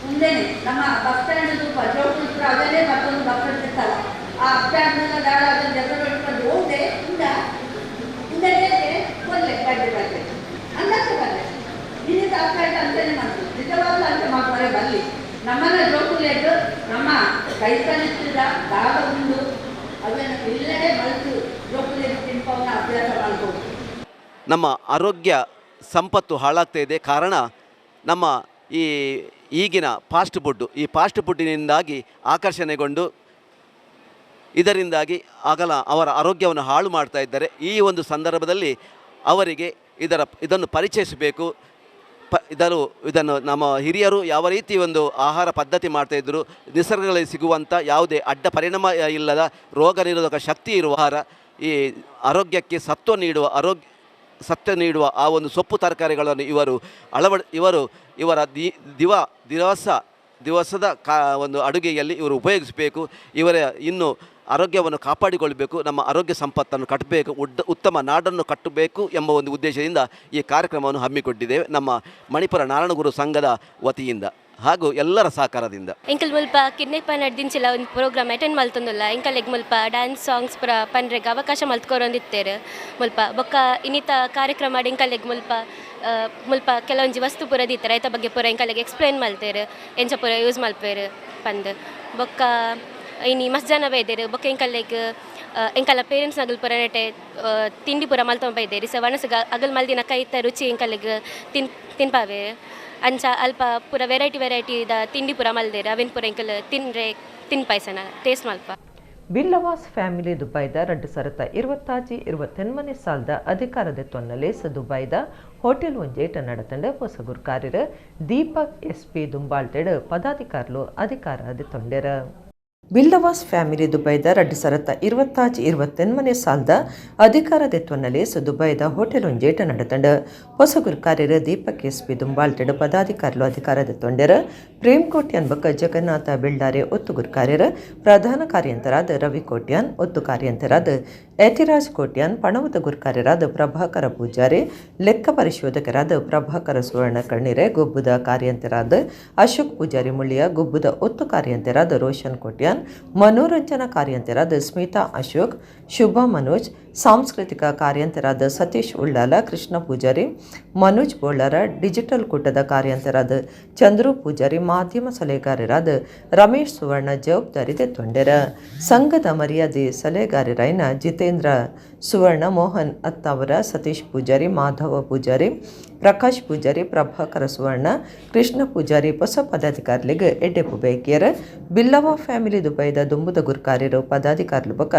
ಮುಂದೆನೆ ನಮ್ಮ ಬಸ್ ಸ್ಟ್ಯಾಂಡ್ ತುಪ್ಪ ಜೋಕು ಅದನ್ನೇ ಮತ್ತೊಂದು ಬಸ್ ಸ್ಟ್ಯಾಂಡ್ ಇರ್ತಾವ ಆ ಅಪ್ಪ್ಯಾಡ್ನೆಲ್ಲ ದಾಳ ಅದನ್ನು ಜಗಳ ಇಟ್ಕೊಂಡು ಹೋದೆ ಹಿಂದೆ ಒಳ್ಳೆ ಗಡ್ಡೆ ಬರ್ತದೆ ಅನ್ನಕ್ಕೆ ಬರಲಿ ನಿನ್ನಿಂದ ಅಪ್ಪ್ಯಾಡ್ ಅಂತಾನೆ ಮಾಡ್ತೀವಿ ನಿಜವಾಗ್ಲೂ ಅಂತ ಮಕ್ಕಳೇ ಬರಲಿ ನಮ್ಮನ್ನ ಜೋಕುಲೇಟು ನಮ್ಮ ಕೈತನಿಸಿದ ದಾಳ ಉಂಡು ಅದನ್ನು ಇಲ್ಲದೆ ಬಳಸಿ ಜೋಕುಲೇಟ್ ತಿನ್ಪವನ್ನ ಅಭ್ಯಾಸ ಮಾಡ್ಬೋದು. ನಮ್ಮ ಆರೋಗ್ಯ ಸಂಪತ್ತು ಹಾಳಾಗ್ತಾ ಇದೆ. ಕಾರಣ ನಮ್ಮ ಈಗಿನ ಫಾಸ್ಟ್ ಫುಡ್ಡು. ಈ ಫಾಸ್ಟ್ ಫುಡ್ಡಿನಿಂದಾಗಿ ಆಕರ್ಷಣೆಗೊಂಡು ಇದರಿಂದಾಗಿ ಅವರ ಆರೋಗ್ಯವನ್ನು ಹಾಳು ಮಾಡ್ತಾ ಇದ್ದಾರೆ. ಈ ಒಂದು ಸಂದರ್ಭದಲ್ಲಿ ಅವರಿಗೆ ಇದನ್ನು ಪರಿಚಯಿಸಬೇಕು. ಇದನ್ನು ನಮ್ಮ ಹಿರಿಯರು ಯಾವ ರೀತಿ ಒಂದು ಆಹಾರ ಪದ್ಧತಿ ಮಾಡ್ತಾಯಿದ್ರು, ನಿಸರ್ಗಗಳಲ್ಲಿ ಸಿಗುವಂಥ ಯಾವುದೇ ಅಡ್ಡ ಪರಿಣಾಮ ಇಲ್ಲದ ರೋಗ ನಿರೋಧಕ ಶಕ್ತಿ ಇರುವ ಆಹಾರ, ಈ ಆರೋಗ್ಯಕ್ಕೆ ಸತ್ವ ನೀಡುವ ಆ ಒಂದು ಸೊಪ್ಪು ತರಕಾರಿಗಳನ್ನು ಇವರ ದಿವಸದ ಒಂದು ಅಡುಗೆಯಲ್ಲಿ ಇವರು ಉಪಯೋಗಿಸಬೇಕು. ಇನ್ನು ಆರೋಗ್ಯವನ್ನು ಕಾಪಾಡಿಕೊಳ್ಳಬೇಕು, ನಮ್ಮ ಆರೋಗ್ಯ ಸಂಪತ್ತನ್ನು ಕಟ್ಟಬೇಕು, ಉತ್ತಮ ನಾಡನ್ನು ಕಟ್ಟಬೇಕು ಎಂಬ ಒಂದು ಉದ್ದೇಶದಿಂದ ಈ ಕಾರ್ಯಕ್ರಮವನ್ನು ಹಮ್ಮಿಕೊಂಡಿದ್ದೇವೆ ನಮ್ಮ ಮಣಿಪುರ ನಾರಾಯಣಗುರು ಸಂಘದ ವತಿಯಿಂದ ಹಾಗೂ ಎಲ್ಲರ ಸಹಕಾರದಿಂದ. ಎಂಕಲ್ ಮುಲ್ಪ ಕಿಡ್ನೆಪ್ಪ ನಡೆದಿಂಚಿಲ್ಲ ಒಂದು ಪ್ರೋಗ್ರಾಮ್ ಅಟೆಂಡ್ ಮಲ್ತೊಂದಿಲ್ಲ. ಎಂಕಲ್ಗೆ ಮುಲ್ಪ ಡ್ಯಾನ್ಸ್ ಸಾಂಗ್ಸ್ ಪುರ ಪನ್ರೆಗೆ ಅವಕಾಶ ಮಲ್ತ್ಕೊರೊಂದಿತ್ತೇರು ಮುಲ್ಪ ಬೊಕ್ಕ ಇನ್ನಿತ ಕಾರ್ಯಕ್ರಮ ಮಾಡಿ ಎಂಕಲ್ಗೆ ಮುಲ್ಪ ಕೆಲವೊಂಜಿ ವಸ್ತು ಪೂರ ದಿತ್ತಾರೆ ಐತ ಬಗ್ಗೆ ಪೂರ ಎಂಕಲ್ಗೆ ಎಕ್ಸ್ಪ್ಲೇನ್ ಮಲ್ತೇರು ಎಂಚ ಪೂರ ಯೂಸ್ ಮಲ್ಪೇರು ಪಂದು ಬೊಕ್ಕ ಇನ್ನು ಮಸ್ತ್ ಜನ ಬೈದೇರು ಬೊಕ್ಕ ಎಂಕಲ್ಲ ಪೇರೆಂಟ್ಸ್ ನಗಲ್ ಪುರ ನೆಟ್ಟೆ ತಿಂಡಿ ಪೂರ ಮಲ್ತೊಂದು ಬೈದೇರಿ ಸೊ ವನಸ್ಗ ಅಗಲ್ ಮಲ್ದಿನ ಕೈತ ರುಚಿ ಎಂಕಲ್ಗೆ ತಿನ್ಪಾವೆ ಅಂಚ ಅಲ್ಪ ಪೂರ ವೆರೈಟಿ ತಿಂಡಿ ಪೂರ ಮಲ್ದೇರು ಅವಿನ ಪೂರ ಎಂಕಲ್ ತಿನ್ಪಾಯ್ಸನ ಟೇಸ್ಟ್ ಮಲ್ಪ. ಬಿಲ್ಲವಾಸ್ ಫ್ಯಾಮಿಲಿ ದುಬೈದ 2027 ಸಾಲದ ಅಧಿಕಾರದ ತೊನ್ನಲೇಸ ದುಬೈದ ಹೋಟೆಲ್ ಒಂಜೇಟ ನಡತಂಡ ಹೊಸಗುರ್ ಕಾರ್ಯರ ದೀಪಕ್ SP ದುಂಬಾಳ್ತೆಡ್ ಪದಾಧಿಕಾರುಲು ಅಧಿಕಾರ ತೊಂಡೆರ. ಬಿಲ್ಲವಾಸ್ ಫ್ಯಾಮಿಲಿ ದುಬೈದ 2027 ಸಾಲದ ಅಧಿಕಾರದ ತೊನ್ನಲೇಸ ದುಬೈದ ಹೋಟೆಲ್ ಒಂಜೇಟ ನಡತಂಡ ಹೊಸಗುರ್ ಕಾರ್ಯರ ದೀಪಕ್ SP ದುಂಬಾಳ್ತೆಡ್ ಪದಾಧಿಕಾರುಲು ಅಧಿಕಾರದ ತೊಂಡೆರ. ಪ್ರೇಮ್ ಕೋಟ್ಯಾನ್ ಬೊಕ್ಕ ಜಗನ್ನಾಥ ಬೆಳ್ಳಾರೆ ಒತ್ತುಗುರ್ ಕಾರ್ಯರ ಪ್ರಧಾನ ಕಾರ್ಯಂತರಾದ ರವಿ ಕೋಟ್ಯಾನ್, ಒತ್ತು ಕಾರ್ಯಂತರಾದ ಯತಿರಾಜ್ ಕೋಟ್ಯಾನ್, ಪಣವದ ಗುರ್ಕಾರ್ಯರಾದ ಪ್ರಭಾಕರ ಪೂಜಾರಿ, ಲೆಕ್ಕ ಪರಿಶೋಧಕರಾದ ಪ್ರಭಾಕರ ಸುವರ್ಣ ಕಣ್ಣಿರೆ, ಗುಬ್ಬುದ ಕಾರ್ಯಂತರಾದ ಅಶೋಕ್ ಪೂಜಾರಿ ಮುಳ್ಳಿಯ, ಗುಬ್ಬುದ ಒತ್ತು ಕಾರ್ಯಂತರಾದ ರೋಷನ್ ಕೋಟ್ಯಾನ್, ಮನೋರಂಜನಾ ಕಾರ್ಯಂತರಾದ ಸ್ಮಿತಾ ಅಶೋಕ್, ಶುಭ ಮನೋಜ್, ಸಾಂಸ್ಕೃತಿಕ ಕಾರ್ಯಂತರಾದ ಸತೀಶ್ ಉಳ್ಳಾಲ, ಕೃಷ್ಣ ಪೂಜಾರಿ, ಮನೋಜ್ ಬೋಳಾರ, ಡಿಜಿಟಲ್ ಕೂಟದ ಕಾರ್ಯಂತರಾದ ಚಂದ್ರು ಪೂಜಾರಿ, ಮಾಧ್ಯಮ ಸಲಹೆಗಾರರಾದ ರಮೇಶ್ ಸುವರ್ಣ ಜವಾಬ್ದಾರಿ ತೆತ್ತೊಂಡೆರ. ಸಂಘದ ಮರ್ಯಾದೆ ಸಲಹೆಗಾರರಾಯಿನ ಜಿತೇಂದ್ರ ಸುವರ್ಣ, ಮೋಹನ್ ಅತ್ತಾವರ, ಸತೀಶ್ ಪೂಜಾರಿ, ಮಾಧವ ಪೂಜಾರಿ, ಪ್ರಕಾಶ್ ಪೂಜಾರಿ, ಪ್ರಭಾಕರ ಸುವರ್ಣ, ಕೃಷ್ಣ ಪೂಜಾರಿ ಹೊಸ ಪದಾಧಿಕಾರಿಗಳಿಗೆ ಎಡ್ಡೆಪ್ಪು ಬೇಕಿಯರ. ಬಿಲ್ಲವ ಫ್ಯಾಮಿಲಿ ದುಬೈದ ದುಂಬುದ ಗುರ್ಕಾರ್ಯರು ಪದಾಧಿಕಾರಿಗಳು ಬೊಕ್ಕ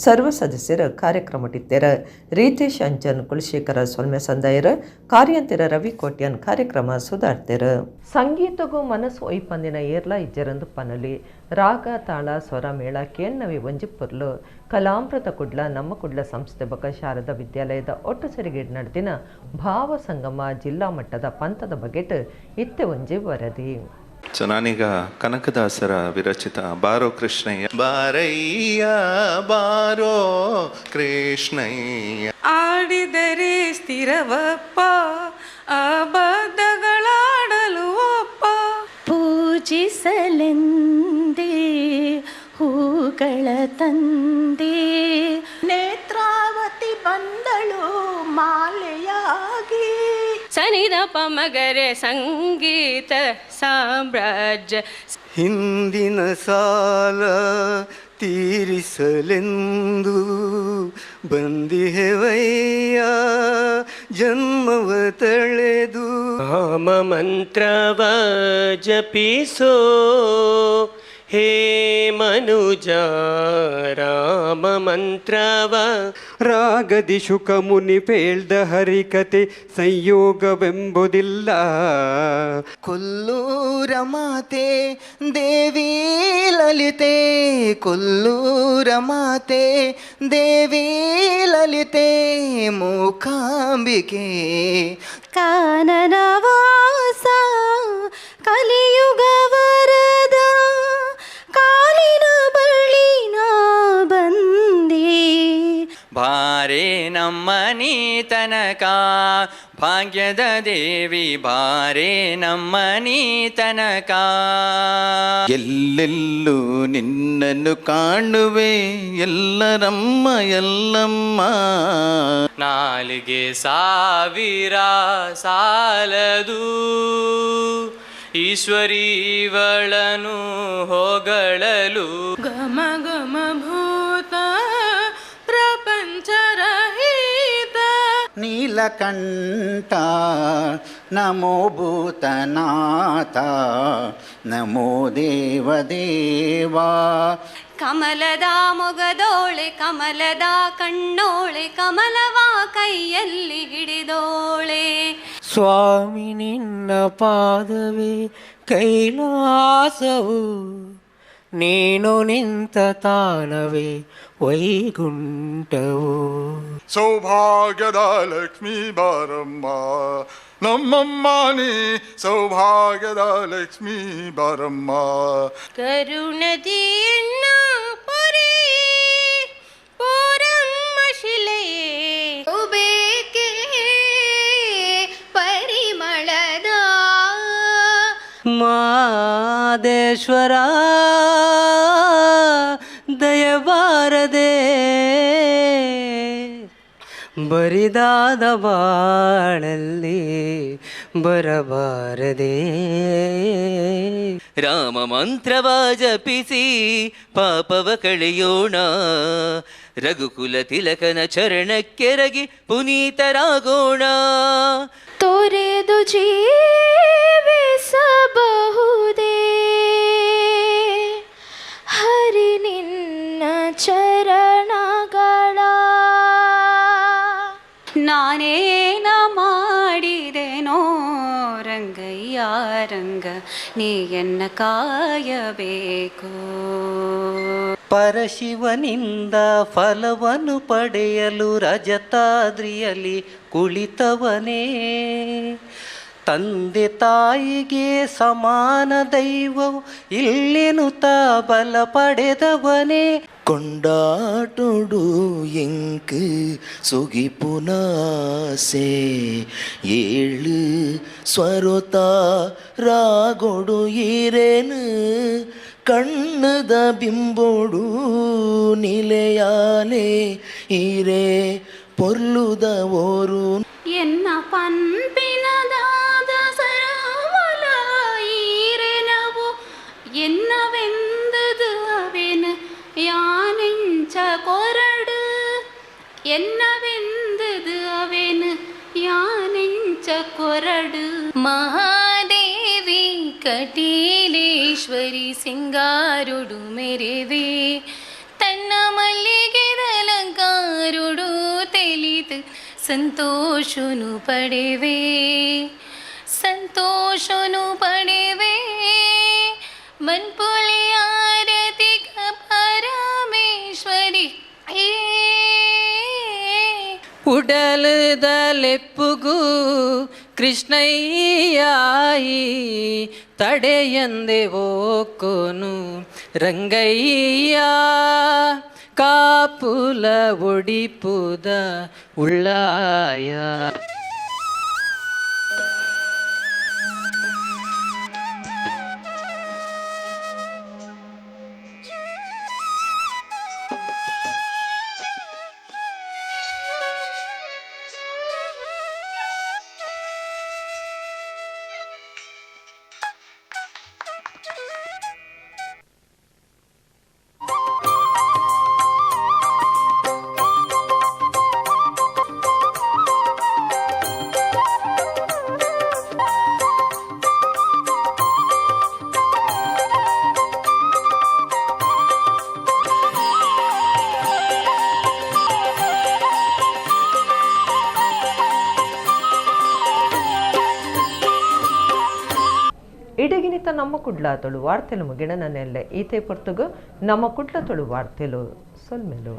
ಸರ್ವ ಸದಸ್ಯರ ಕಾರ್ಯಕ್ರಮಟಿತ್ತೆರ. ರೀತೇಶ್ ಅಂಚನ್, ಕುಲಶೇಖರ ಸೊಲ್ಮೆ ಸಂದಾಯರ, ಕಾರ್ಯಂತರ ರವಿ ಕೋಟ್ಯಾನ್ ಕಾರ್ಯಕ್ರಮ ಸುಧಾರ್ತೆರ. ಸಂಗೀತಗೂ ಮನಸ್ಸು ಒಯ್ಪಂದಿನ ಏರ್ಲ ಇಜ್ಜರಂದು ಪನಲಿ ರಾಗ ತಾಳ ಸ್ವರ ಮೇಳ ಕೇನ್ನವಿ ಒಂಜಿಪ್ಪುರ್ಲು ಕಲಾಮೃತ ಕುಡ್ಲ ನಮ್ಮ ಕುಡ್ಲ ಸಂಸ್ಥೆ ಬೊಕ್ಕ ಶಾರದಾ ವಿದ್ಯಾಲಯದ ಒಟ್ಟು ಸರಿಗೆ ನಡೆದಿನ ಭಾವ ಸಂಗಮ ಜಿಲ್ಲಾ ಮಟ್ಟದ ಪಂಥದ ಬಗೆಟ್ ಇತ್ತೆ ಒಂಜಿ ವರದಿ. ಸೊ ನಾನೀಗ ಕನಕದಾಸರ ವಿರಚಿತ ಬಾರೋ ಕೃಷ್ಣಯ್ಯ ಬಾರಯ್ಯ ಬಾರೋ ಕೃಷ್ಣಯ್ಯ ಆಡಿದರೆ ಸ್ಥಿರವಪ್ಪ ಅಬದ್ಧಗಳಾಡಲು ಅಪ್ಪ ಪೂಜಿಸಲೆಂದೇ ಹೂಗಳ ತಂದೆ ನೇತ್ರಾವತಿ ಬಂದಳು ಮಾಲೆಯಾಗಿ ಸನಿದಪ ಮಗರೆ ಸಂಗೀತ ಸಾಮ್ರಾಜ್ಯ ಹಿಂದಿನ ಸಾಲ ತೀರಿಸಲೆಂದು ಬಂದಿಹೆವಯ್ಯ ಜನ್ಮವ ತಳೆದು ರಾಮ ಮಂತ್ರವ ಜಪಿಸೋ ಹೇ ಮನುಜ ರಾಮ ಮಂತ್ರವ ರಾಗದಿ ಶುಕ ಮುನಿ ಪೇಳ್ದ ಹರಿಕತೆ ಸಂಯೋಗವೆಂಬುದಿಲ್ಲ ಕೊಲ್ಲೂರ ಮಾತೆ ದೇವಿ ಲಲಿತೆ ಕೊಲ್ಲೂರ ಮಾತೆ ದೇವಿ ಲಲಿತೆ ಮೂಕಾಂಬಿಕೆ ಕಾನನವಾಸ ಕಲಿಯುಗ ವರದ ಕಾಲಿನ ಬಳಿ ನಾ ಬಂದೆ. ಬಾರೆ ನಮ್ಮನಿ ತನಕ ಭಾಗ್ಯದ ದೇವಿ ಬಾರೆ ನಮ್ಮನಿ ತನಕ. ಎಲ್ಲೆಲ್ಲೂ ನಿನ್ನನ್ನು ಕಾಣುವೆ ಎಲ್ಲರಮ್ಮ ಎಲ್ಲಮ್ಮ. ನಾಲಿಗೆ ಸಾವಿರ ಸಾಲದು ಈಶ್ವರೀವಳನು ಹೊಗಳಲು. ಗಮ ಗಮ ಭೂತ ಪ್ರಪಂಚರಹಿತ ನೀಲಕಂಠ ನಮೋ ಭೂತನಾಥ ನಮೋ ದೇವದೇವಾ. ಕಮಲದ ಮೊಗದೋಳೆ ಕಮಲದ ಕಣ್ಣೋಳೆ ಕಮಲವ ಕೈಯಲ್ಲಿ ಹಿಡಿದೋಳೆ. ಸ್ವಾಮಿ ನಿನ್ನ ಪಾದವೇ ಕೈಲಾಸವು ನೀನು ನಿಂತ ತಾನವೇ ವೈಗುಂಠವು. ಸೌಭಾಗ್ಯದ ಲಕ್ಷ್ಮೀ ಬಾರಮ್ಮ ನಮ್ಮಮ್ಮ ನೀ ಸೌಭಾಗ್ಯದ ಲಕ್ಷ್ಮೀ ಬಾರಮ್ಮ. ಕರುಣದಿಯನ್ನ ಪೊರೆ ಪೋರಮ್ಮ ಶಿಲೆಯೇ ಉಬೇಕೆ ಪರಿಮಳದ ಮಾದೇಶ್ವರ ದಯಬಾರದೆ ಬರಿದಾದ ಬಾಳಲ್ಲಿ ಬರಬಾರದೆ. ರಾಮ ಮಂತ್ರವ ಜಪಿಸಿ ಪಾಪವ ಕಳೆಯೋಣ ರಘುಕುಲ ತಿಲಕನ ಚರಣಕ್ಕೆರಗಿ ಪುನೀತರಾಗೋಣ. ತೊರೆದು ಜೀವಿಸಬಹುದೇ ಹರಿ ನಿನ್ನ ಚರಣಗಳ. ನಾನೇನ ಮಾಡಿದೆನೋ ರಂಗಯ್ಯ ರಂಗ ನೀಯನ್ನ ಕಾಯಬೇಕು. ಪರಶಿವನಿಂದ ಫಲವನ್ನು ಪಡೆಯಲು ರಜತಾದ್ರಿಯಲ್ಲಿ ಕುಳಿತವನೇ ತಂದೆ ತಾಯಿಗೆ ಸಮಾನ ದೈವವು ಇಲ್ಲೆನುತ ಬಲ ಪಡೆದವನೇ. கொண்டாட்டோடு எங்கு சுகிப்புனாசே ஏழு ಸ್ವರತಾ ರಾಗೊಡು ಈರೇನು ಕಣ್ಣದ ಬಿಂಬೋಡು ನಿಲೆಯಾಲೆ ಈರೇ ಪೊರ್ಲುದ ಓರು. ಎನ್ನ ಪನ್ಪಿನದಾದ ಸರವಲ ಈರೆನವು என்னவெந்தது அவன் யானெஞ்ச கொரடு என்னவெந்தது அவன் யானெஞ்ச கொரடு. ಮಹಾದೇವಿ ಕಟೀಲೇಶ್ವರಿ ಸಿಂಗಾರುಡು ಮೆರೆವೆ ತನ್ನ ಮಲ್ಲಿಗೆದಲಂಕಾರುಡು ತೆಲಿತು ಸಂತೋಷನು ಪಡೆವೆ ಸಂತೋಷನು ಪಡೆವೆ. ಮನ್ಪುಳಿ ಆರತಿ ಪರಮೇಶ್ವರಿ ಉಡಲದಲೆಪ್ಪುಗೂ ಕೃಷ್ಣಯ್ಯಾಯಿ ತಡೆಯಂದೆ ಓಕೋನು ರಂಗಯ್ಯ ಕಾಪುಲ ಒಡಿಪುದ ಉಳ್ಳಾಯ. ఇడిగినిత ನಮ್ಮ ಕುಡ್ಲಾತಳು ವಾರ್ತೆಲು ಮುಗಿಣನನೆಲ್ಲೆ ಈತೆ ಪೊರ್ತುಗು ನಮ್ಮ ಕುಡ್ಲತಳು ವಾರ್ತೆಲು ಸೊಲ್ಮೆಲು.